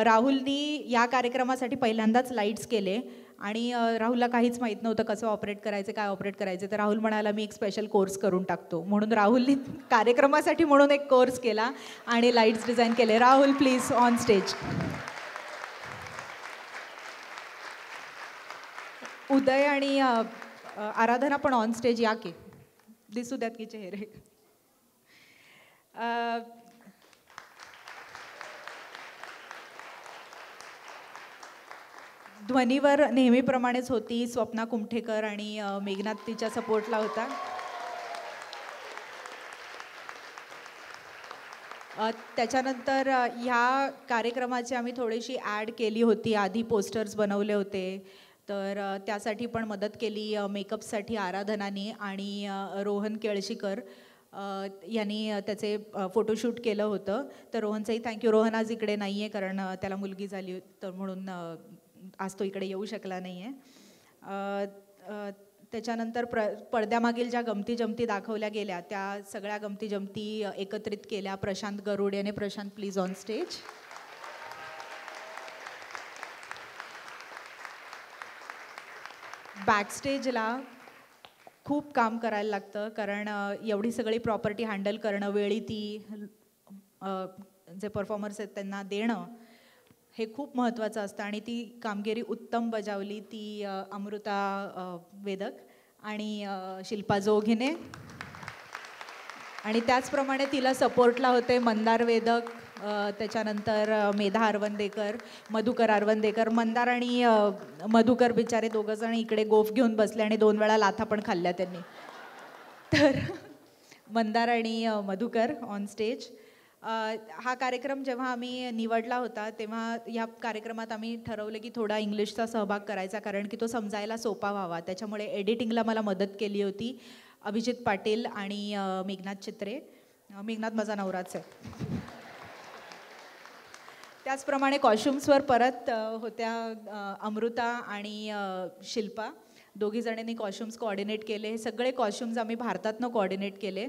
राहुलनी या कार्यक्रमासाठी पहिल्यांदाच लाईट्स केले आणि राहुलला काहीच माहीत नव्हतं कसं ऑपरेट करायचं, काय ऑपरेट करायचं. तर राहुल म्हणाला मी एक स्पेशल कोर्स करून टाकतो. म्हणून राहुलने कार्यक्रमासाठी म्हणून एक कोर्स केला आणि लाईट्स डिझाईन केले. Rahul please on stage. Uday आणि आराधना पण ऑन स्टेज या की, दिसू द्यात की चेहरे. ध्वनीवर नेहमीप्रमाणेच होती स्वप्ना कुमठेकर आणि मेघनाथ तिच्या सपोर्टला होता. त्याच्यानंतर ह्या कार्यक्रमाची आम्ही थोडीशी ॲड केली होती. आधी पोस्टर्स बनवले होते, तर त्यासाठी पण मदत केली मेकअपसाठी आराधनाने आणि रोहन केळशीकर यांनी त्याचे फोटोशूट केलं होतं. तर रोहनचंही थँक्यू. रोहन आज इकडे नाही आहे कारण त्याला मुलगी झाली तर म्हणून आज तो इकडे येऊ शकला नाही आहे. त्याच्यानंतर पडद्यामागील ज्या गमती जमती दाखवल्या गेल्या त्या सगळ्या गमती जमती एकत्रित केल्या प्रशांत गरुड याने. Prashant please on stage. बॅकस्टेजला खूप काम करायला लागतं कारण एवढी सगळी प्रॉपर्टी हँडल करणं, वेळी ती जे परफॉर्मर्स आहेत त्यांना देणं हे खूप महत्त्वाचं असतं आणि ती कामगिरी उत्तम बजावली ती अमृता वेदक आणि शिल्पा जोग हिने. आणि त्याचप्रमाणे तिला सपोर्टला होते मंदार वेदक, त्याच्यानंतर मेधा अरवंदेकर, मधुकर अरवंदेकर. मंदार आणि मधुकर बिचारे दोघंजण इकडे गोफ घेऊन बसले आणि 2 वेळा लाथा पण खाल्ल्या त्यांनी. तर मंदार आणि मधुकर ऑन स्टेज. हा कार्यक्रम जेव्हा आम्ही निवडला होता तेव्हा या कार्यक्रमात आम्ही ठरवलं की थोडा इंग्लिशचा सहभाग करायचा कारण की तो समजायला सोपा व्हावा. त्याच्यामुळे एडिटिंगला मला मदत केली होती अभिजित पाटील आणि मेघनाथ चित्रे. मेघनाथ माझा नवराच आहे. त्याचप्रमाणे कॉस्ट्युम्सवर परत होत्या अमृता आणि शिल्पा. दोघीजणींनी कॉस्ट्युम्स कोऑर्डिनेट केले. हे सगळे कॉस्ट्युम्स आम्ही भारतातनं कोऑर्डिनेट केले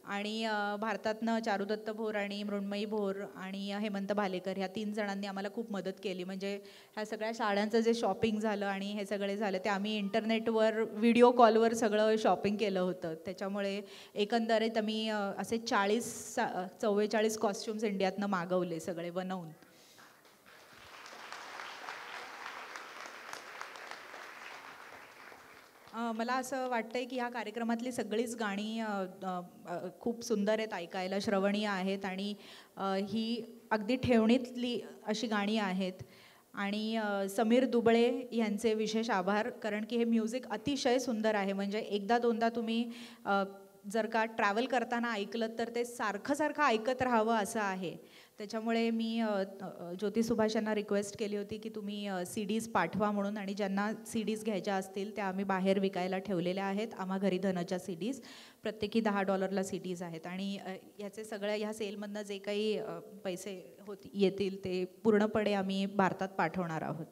आणि भारतातनं चारुदत्त भोर आणि मृण्मयी भोर आणि हेमंत भालेकर ह्या 3 जणांनी आम्हाला खूप मदत केली. म्हणजे ह्या सगळ्या साड्यांचं जे शॉपिंग झालं आणि हे सगळे झालं ते आम्ही इंटरनेटवर व्हिडिओ कॉलवर सगळं शॉपिंग केलं होतं. त्याच्यामुळे एकंदरीत आम्ही असे 44 कॉस्ट्युम्स इंडियातनं मागवले सगळे बनवून. मला असं वाटतंय की ह्या कार्यक्रमातली सगळीच गाणी खूप सुंदर आहेत, ऐकायला श्रवणीय आहेत आणि ही अगदी ठेवणीतली अशी गाणी आहेत. आणि समीर दुबळे यांचे विशेष आभार कारण की हे म्युझिक अतिशय सुंदर आहे. म्हणजे एकदा दोनदा तुम्ही जर का ट्रॅव्हल करताना ऐकलं तर ते सारखं सारखं ऐकत राहावं असं आहे. त्याच्यामुळे मी ज्योती सुभाष यांना रिक्वेस्ट केली होती की तुम्ही CDs पाठवा म्हणून आणि ज्यांना CDs घ्यायच्या असतील त्या आम्ही बाहेर विकायला ठेवलेल्या आहेत. आम्हा घरी धनाच्या CDs प्रत्येकी $10 CDs आहेत आणि ह्याचे सगळ्या ह्या सेलमधनं जे काही पैसे येतील ते पूर्णपणे आम्ही भारतात पाठवणार आहोत.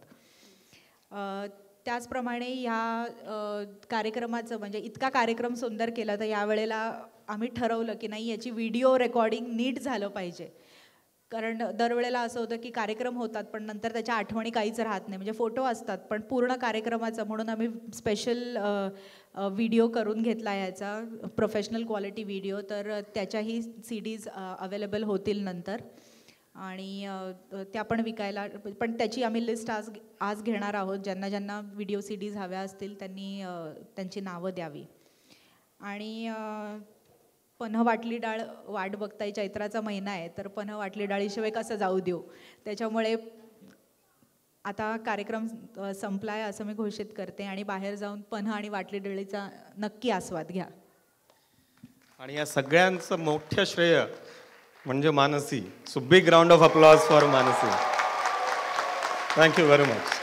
त्याचप्रमाणे ह्या कार्यक्रमाचं म्हणजे इतका कार्यक्रम सुंदर केला तर यावेळेला आम्ही ठरवलं की नाही याची व्हिडिओ रेकॉर्डिंग नीट झालं पाहिजे. कारण दरवेळेला असं होतं की कार्यक्रम होतात पण नंतर त्याच्या आठवणी काहीच राहत नाही. म्हणजे फोटो असतात पण पूर्ण कार्यक्रमाचं म्हणून आम्ही स्पेशल व्हिडिओ करून घेतला याचा प्रोफेशनल क्वालिटी व्हिडिओ. तर त्याच्याही CDs अवेलेबल होतील नंतर आणि त्या पण विकायला पण त्याची आम्ही लिस्ट आज घेणार आहोत. ज्यांना ज्यांना व्हिडिओ CDs हव्या असतील त्यांनी त्यांची नावं द्यावी. आणि पन्ह वाटली डाळ वाट बघताय चैत्राचा महिना आहे तर पन्ह वाटली डाळीशिवाय कसं जाऊ देऊ. त्याच्यामुळे आता कार्यक्रम संपलाय असं मी घोषित करते आणि बाहेर जाऊन पन्ह आणि वाटली डाळीचा नक्की आस्वाद घ्या. आणि या सगळ्यांचं मोठं श्रेय म्हणजे Mansi. So big round of applause for Mansi. Thank you very much.